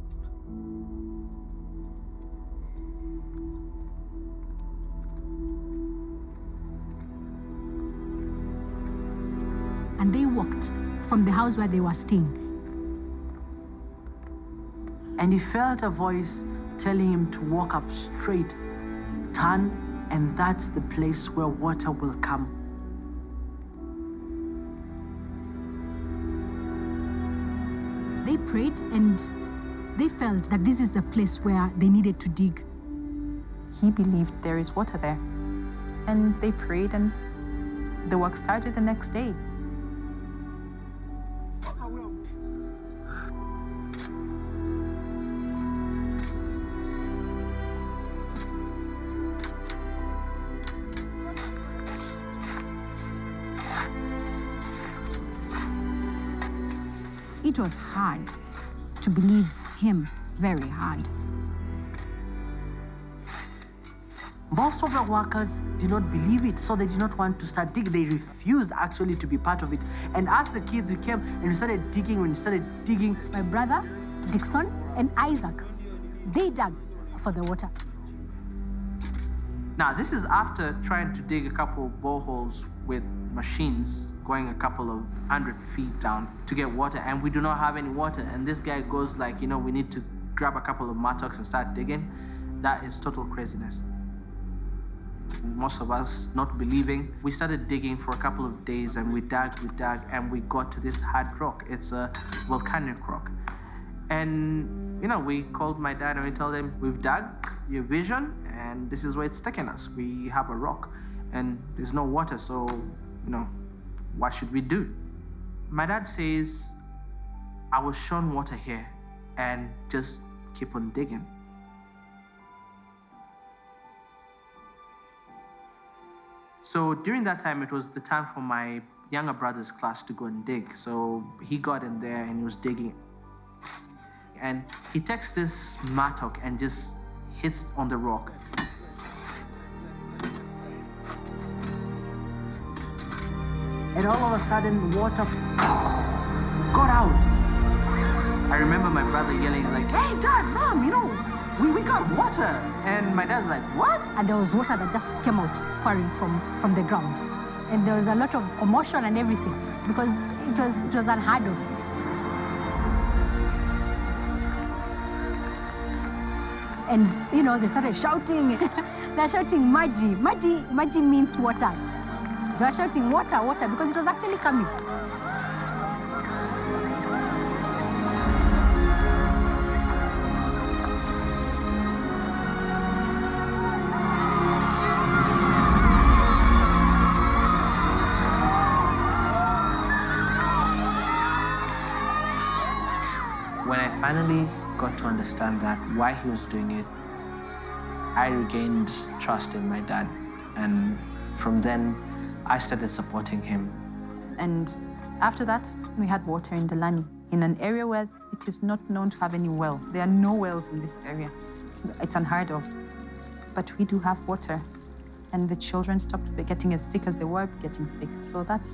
And they walked from the house where they were staying. And he felt a voice telling him to walk up straight, turn, and that's the place where water will come. They prayed and they felt that this is the place where they needed to dig. He believed there is water there. And they prayed, and the work started the next day. It was hard to believe him, very hard. Most of the workers did not believe it, so they did not want to start digging. They refused actually to be part of it. And as the kids, we came and we started digging. When we started digging, my brother, Dixon, and Isaac, they dug for the water. Now, this is after trying to dig a couple of boreholes with machines, going a couple of 100 feet down to get water, and we do not have any water. And this guy goes like, we need to grab a couple of mattocks and start digging. That is total craziness. Most of us not believing. We started digging for a couple of days, and we dug, and we got to this hard rock. It's a volcanic rock. And, we called my dad and we told him, we've dug your vision, and this is where it's taking us. We have a rock, and there's no water, so, what should we do? My dad says, I was shown water here, and just keep on digging. So during that time, it was the time for my younger brother's class to go and dig. So he got in there and he was digging. And he takes this mattock and just hits on the rock. And all of a sudden, water got out. I remember my brother yelling like, hey, Dad, Mom, we got water. And my dad's like, what? And there was water that just came out pouring from the ground. And there was a lot of commotion and everything because it was unheard of. And, they started shouting. They're shouting, Maji. Maji means water. They were shouting, water, water, because it was actually coming. When I finally got to understand that why he was doing it, I regained trust in my dad. And from then, I started supporting him. And after that, we had water in Delani, in an area where it is not known to have any well. There are no wells in this area. It's unheard of. But we do have water. And the children stopped getting as sick as they were getting sick. So that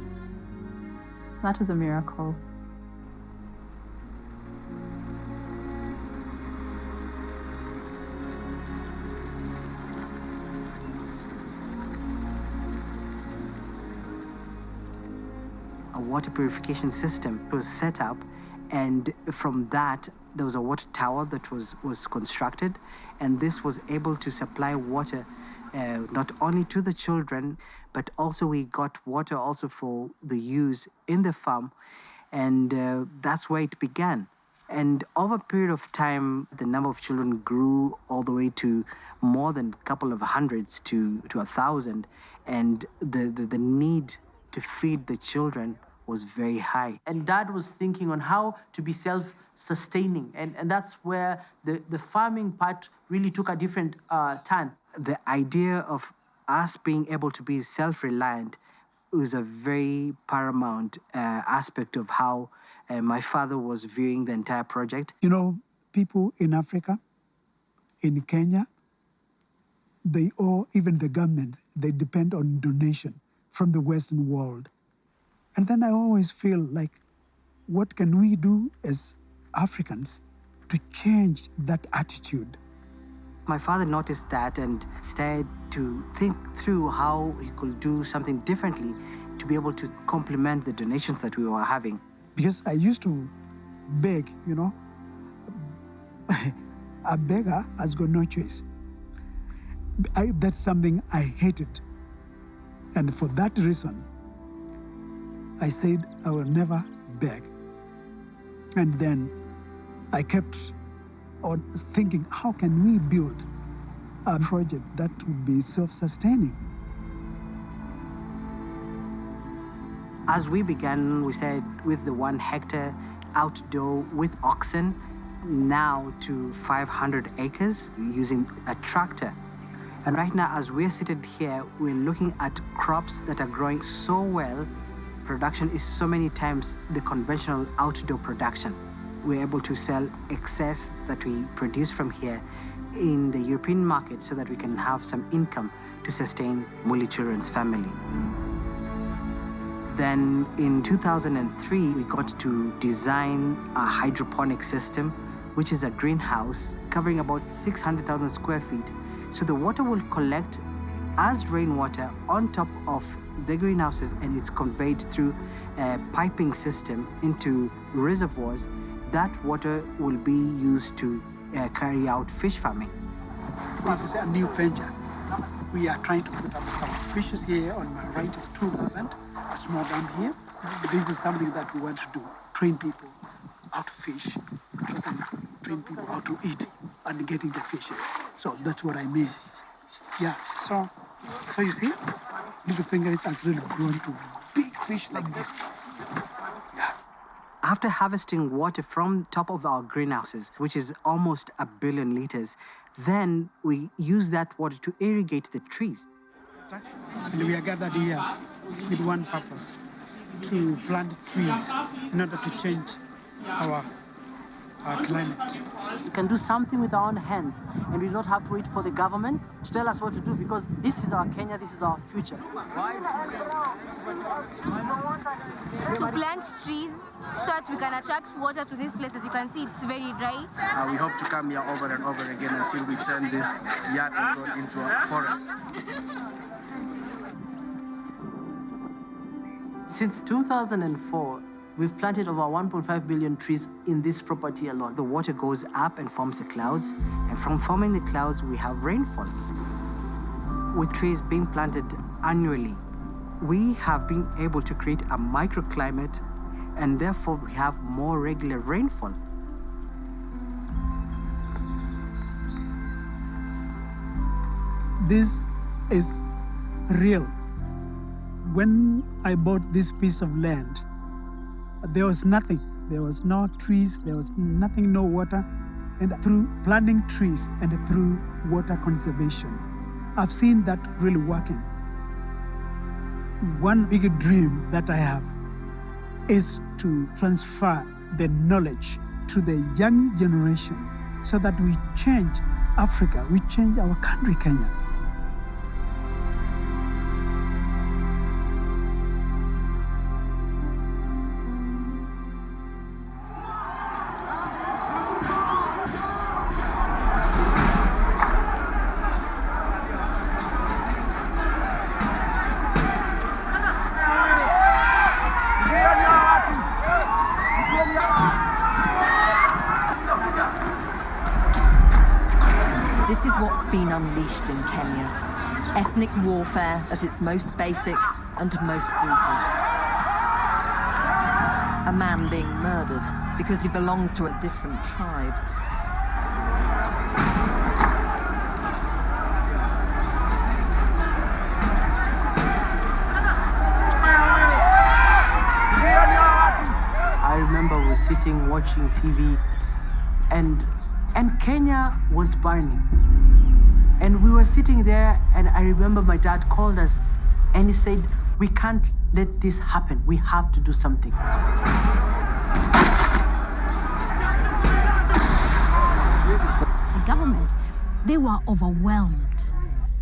was a miracle. A water purification system was set up, and from that there was a water tower that was constructed, and this was able to supply water not only to the children, but also we got water also for the use in the farm, and that's where it began. And over a period of time, the number of children grew all the way to more than a couple of hundreds to 1,000, and the need to feed the children was very high. And Dad was thinking on how to be self-sustaining, and that's where the farming part really took a different turn. The idea of us being able to be self-reliant was a very paramount aspect of how my father was viewing the entire project. People in Africa, in Kenya, they owe even the government, they depend on donation from the Western world. And then I always feel like, what can we do as Africans to change that attitude? My father noticed that and started to think through how he could do something differently to be able to complement the donations that we were having. Because I used to beg, A beggar has got no choice. That's something I hated. And for that reason, I said I will never beg. And then I kept on thinking, how can we build a project that would be self-sustaining? As we began, we said with the 1 hectare outdoor with oxen, now to 500 acres using a tractor. And right now, as we're seated here, we're looking at crops that are growing so well. Production is so many times the conventional outdoor production. We're able to sell excess that we produce from here in the European market so that we can have some income to sustain Mully children's family. Then in 2003, we got to design a hydroponic system, which is a greenhouse covering about 600,000 square feet. So the water will collect as rainwater on top of the greenhouses, and it's conveyed through a piping system into reservoirs. That water will be used to carry out fish farming. This is a new venture. We are trying to put up some fishes here. On my right is 2,000, a small dam here. This is something that we want to do, train people how to fish and train people how to eat and getting the fishes. So that's what I mean. Yeah, so you see, little fingers has really grown to big fish like this. Yeah. After harvesting water from top of our greenhouses, which is almost 1 billion liters, then we use that water to irrigate the trees. And we are gathered here with one purpose, to plant trees in order to change our climate. We can do something with our own hands, and we don't have to wait for the government to tell us what to do, because this is our Kenya, this is our future. To plant trees so that we can attract water to these places. You can see it's very dry. We hope to come here over and over again until we turn this Yata zone into a forest. Since 2004, we've planted over 1.5 billion trees in this property alone. The water goes up and forms the clouds, and from forming the clouds, we have rainfall. With trees being planted annually, we have been able to create a microclimate, and therefore we have more regular rainfall. This is real. When I bought this piece of land, there was nothing. There was no trees, there was nothing, no water. And through planting trees and through water conservation, I've seen that really working. One big dream that I have is to transfer the knowledge to the young generation so that we change Africa, we change our country, Kenya. This is what's been unleashed in Kenya. Ethnic warfare at its most basic and most brutal. A man being murdered because he belongs to a different tribe. I remember we were sitting watching TV, and Kenya was burning. And we were sitting there, and I remember my dad called us, and he said, we can't let this happen. We have to do something. The government, they were overwhelmed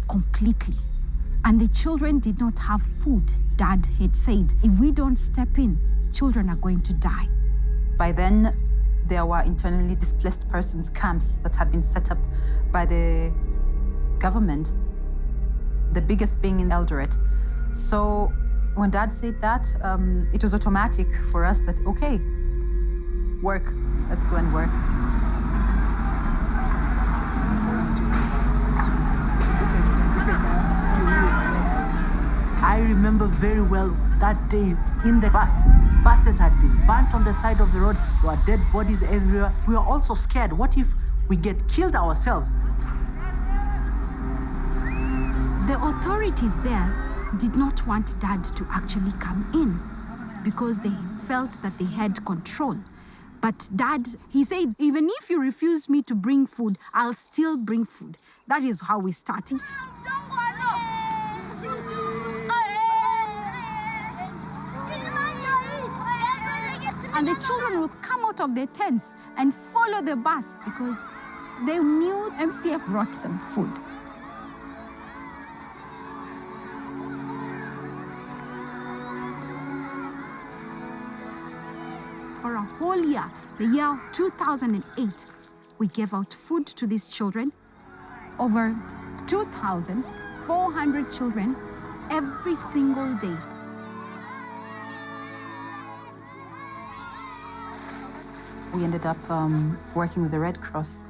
completely. And the children did not have food. Dad had said, if we don't step in, children are going to die. By then, there were internally displaced persons camps that had been set up by the government, the biggest being in Eldoret. So when Dad said that, it was automatic for us that, okay, work, let's go and work. I remember very well that day in the bus. Buses had been burnt on the side of the road. There were dead bodies everywhere. We were also scared. What if we get killed ourselves? The authorities there did not want Dad to actually come in because they felt that they had control. But Dad, he said, even if you refuse me to bring food, I'll still bring food. That is how we started. And the children would come out of their tents and follow the bus because they knew MCF brought them food. For a whole year, the year 2008, we gave out food to these children. Over 2,400 children every single day. We ended up working with the Red Cross.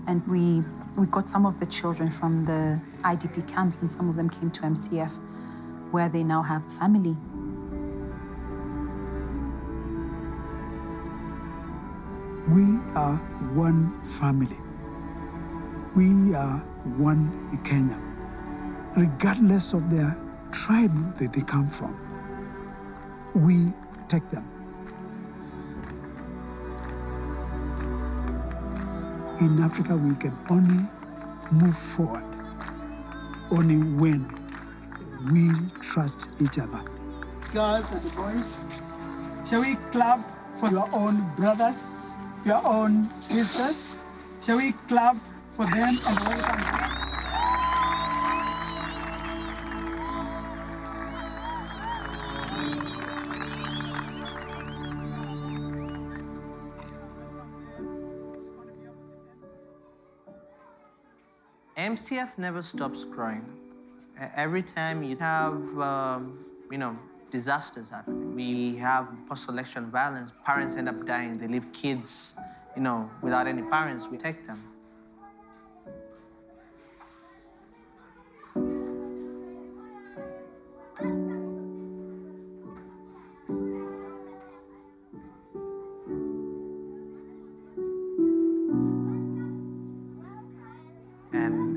And we got some of the children from the IDP camps, and some of them came to MCF, where they now have a family. We are one family. We are one Kenya, regardless of their tribe that they come from. We take them. In Africa, we can only move forward only when we trust each other. Girls and boys, shall we clap for your own brothers, your own sisters? Shall we clap for them and welcome them? MCF never stops growing. Every time you have, disasters happening, we have post-election violence, parents end up dying, they leave kids, without any parents, we take them.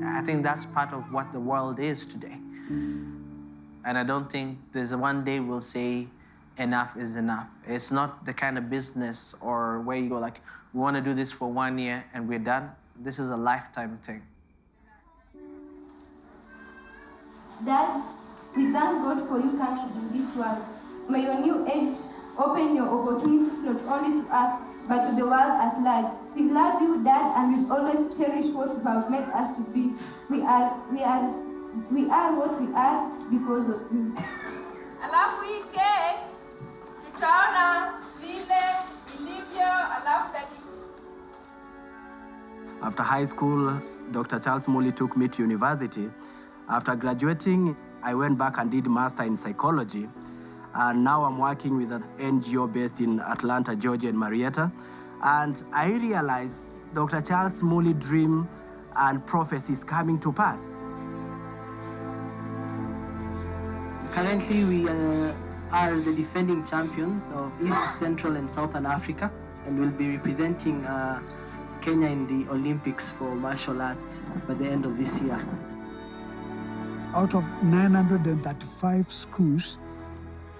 I think that's part of what the world is today. And I don't think there's one day we'll say enough is enough. It's not the kind of business or where you go like, we want to do this for 1 year and we're done. This is a lifetime thing. Dad, we thank God for you coming in this world. May your new age open your opportunities not only to us, but to the world at large. We love you, Dad, and we always cherish what you have made us to be. We are what we are because of you. Alafu hii cake tutaona vile ilivyo, alafu daddy. After high school, Dr. Charles Mully took me to university. After graduating, I went back and did master in psychology. And now I'm working with an NGO based in Atlanta, Georgia, and Marietta. And I realized Dr. Charles Mully's dream and prophecy is coming to pass. Currently, we are the defending champions of East, Central, and Southern Africa, and we'll be representing Kenya in the Olympics for martial arts by the end of this year. Out of 935 schools,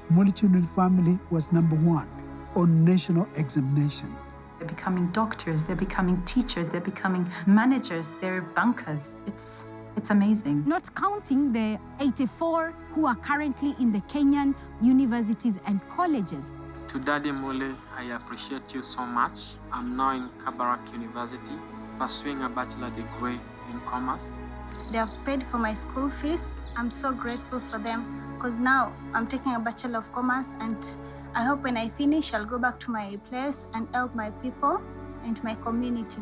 Mully children family was #1 on national examination. They're becoming doctors, they're becoming teachers, they're becoming managers, they're bankers. It's amazing. Not counting the 84 who are currently in the Kenyan universities and colleges. To Daddy Mully, I appreciate you so much. I'm now in Kabarak University, pursuing a bachelor degree in commerce. They have paid for my school fees. I'm so grateful for them because now I'm taking a Bachelor of Commerce, and I hope when I finish, I'll go back to my place and help my people and my community.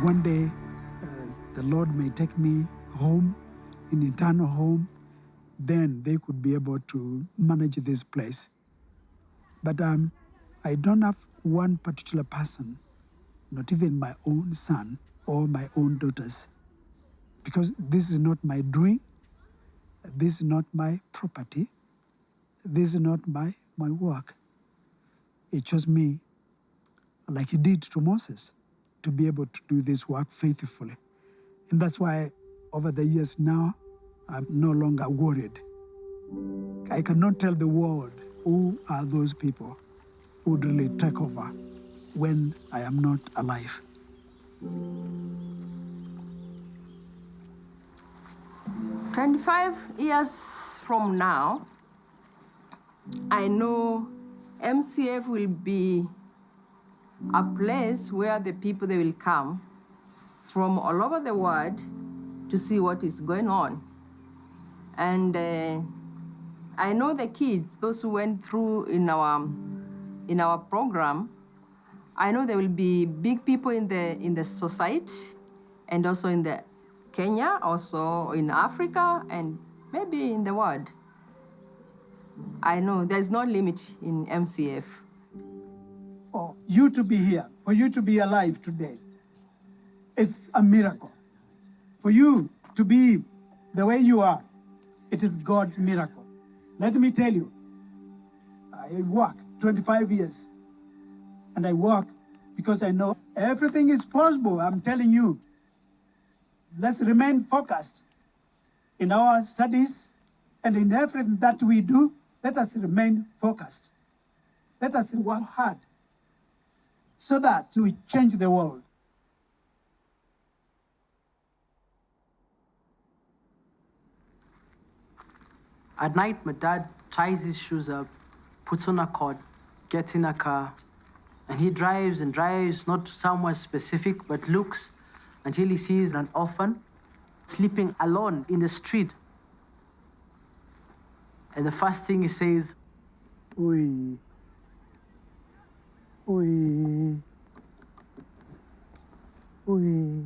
One day, the Lord may take me home an internal home, then they could be able to manage this place. But I don't have one particular person, not even my own son or my own daughters, because this is not my doing, this is not my property, this is not my work. It chose me, like he did to Moses, to be able to do this work faithfully. And that's why over the years now, I'm no longer worried. I cannot tell the world who are those people who would really take over when I am not alive. 25 years from now, I know MCF will be a place where the people, they will come from all over the world to see what is going on. And I know the kids, those who went through in our program, I know there will be big people in the society and also in the Kenya, also in Africa, and maybe in the world. I know there's no limit in MCF. For you to be here, for you to be alive today, it's a miracle. For you to be the way you are, it is God's miracle. Let me tell you, I work 25 years, and I work because I know everything is possible. I'm telling you, let's remain focused in our studies and in everything that we do. Let us remain focused. Let us work hard so that we change the world. At night, my dad ties his shoes up, puts on a coat, gets in a car, and he drives and drives, not somewhere specific, but looks until he sees an orphan sleeping alone in the street. And the first thing he says, "Oi, oi, oi."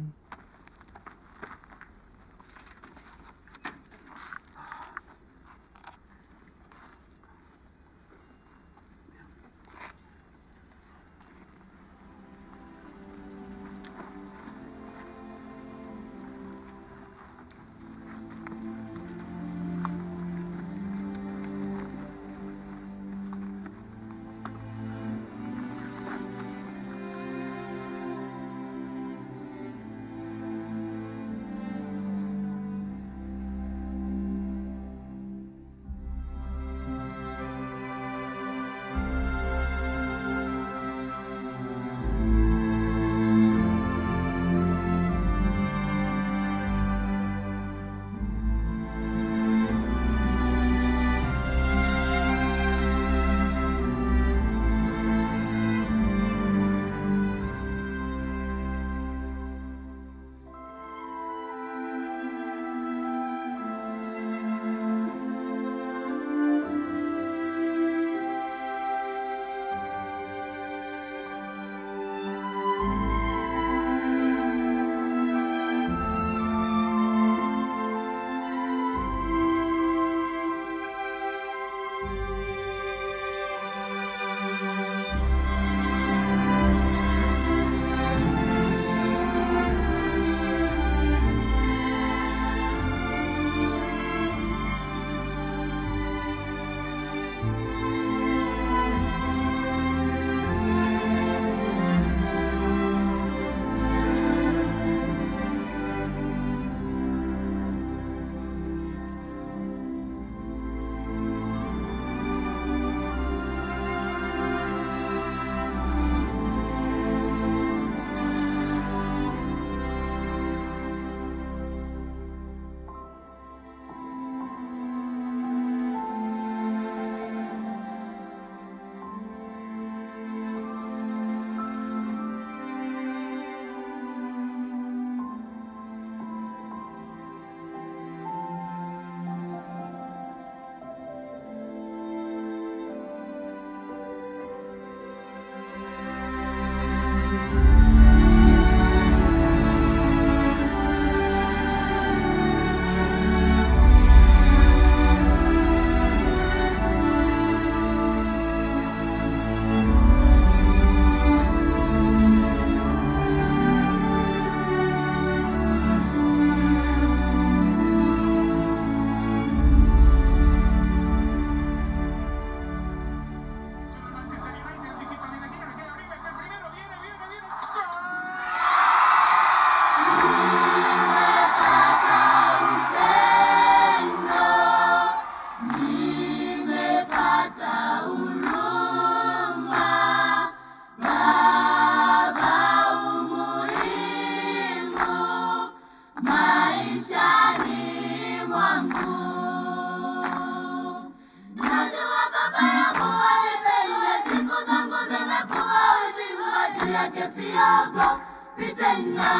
yake siogopi tena.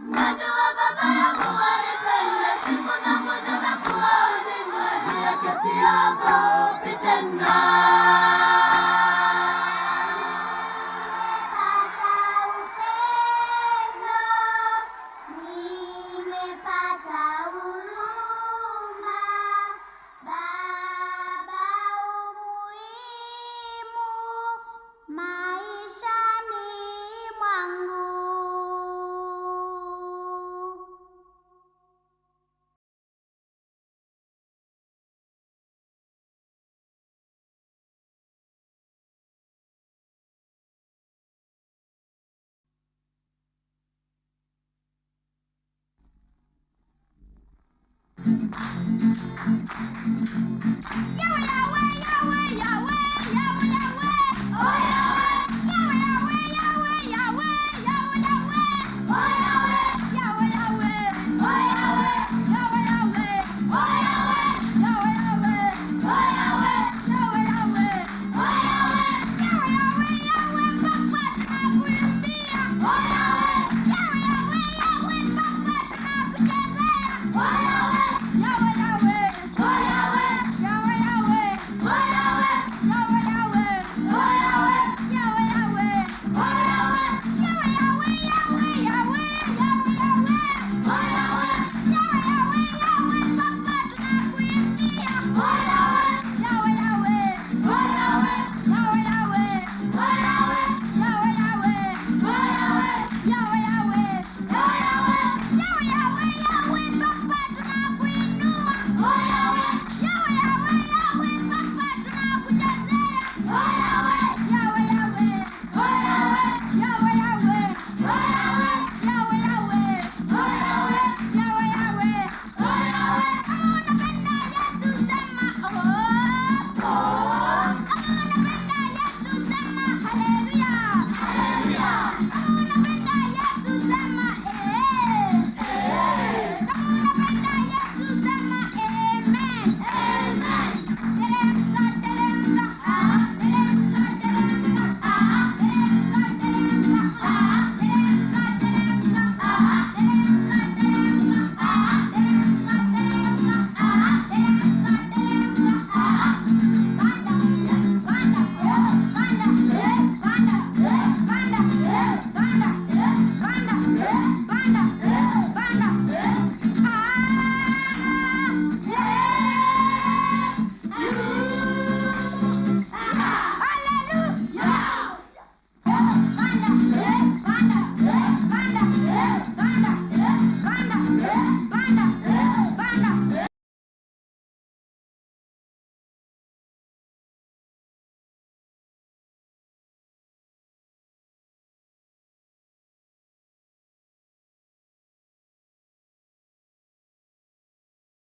Najua baba yangu alipenda siku zangu zimekuwa uzima, juu yake siogopi tena.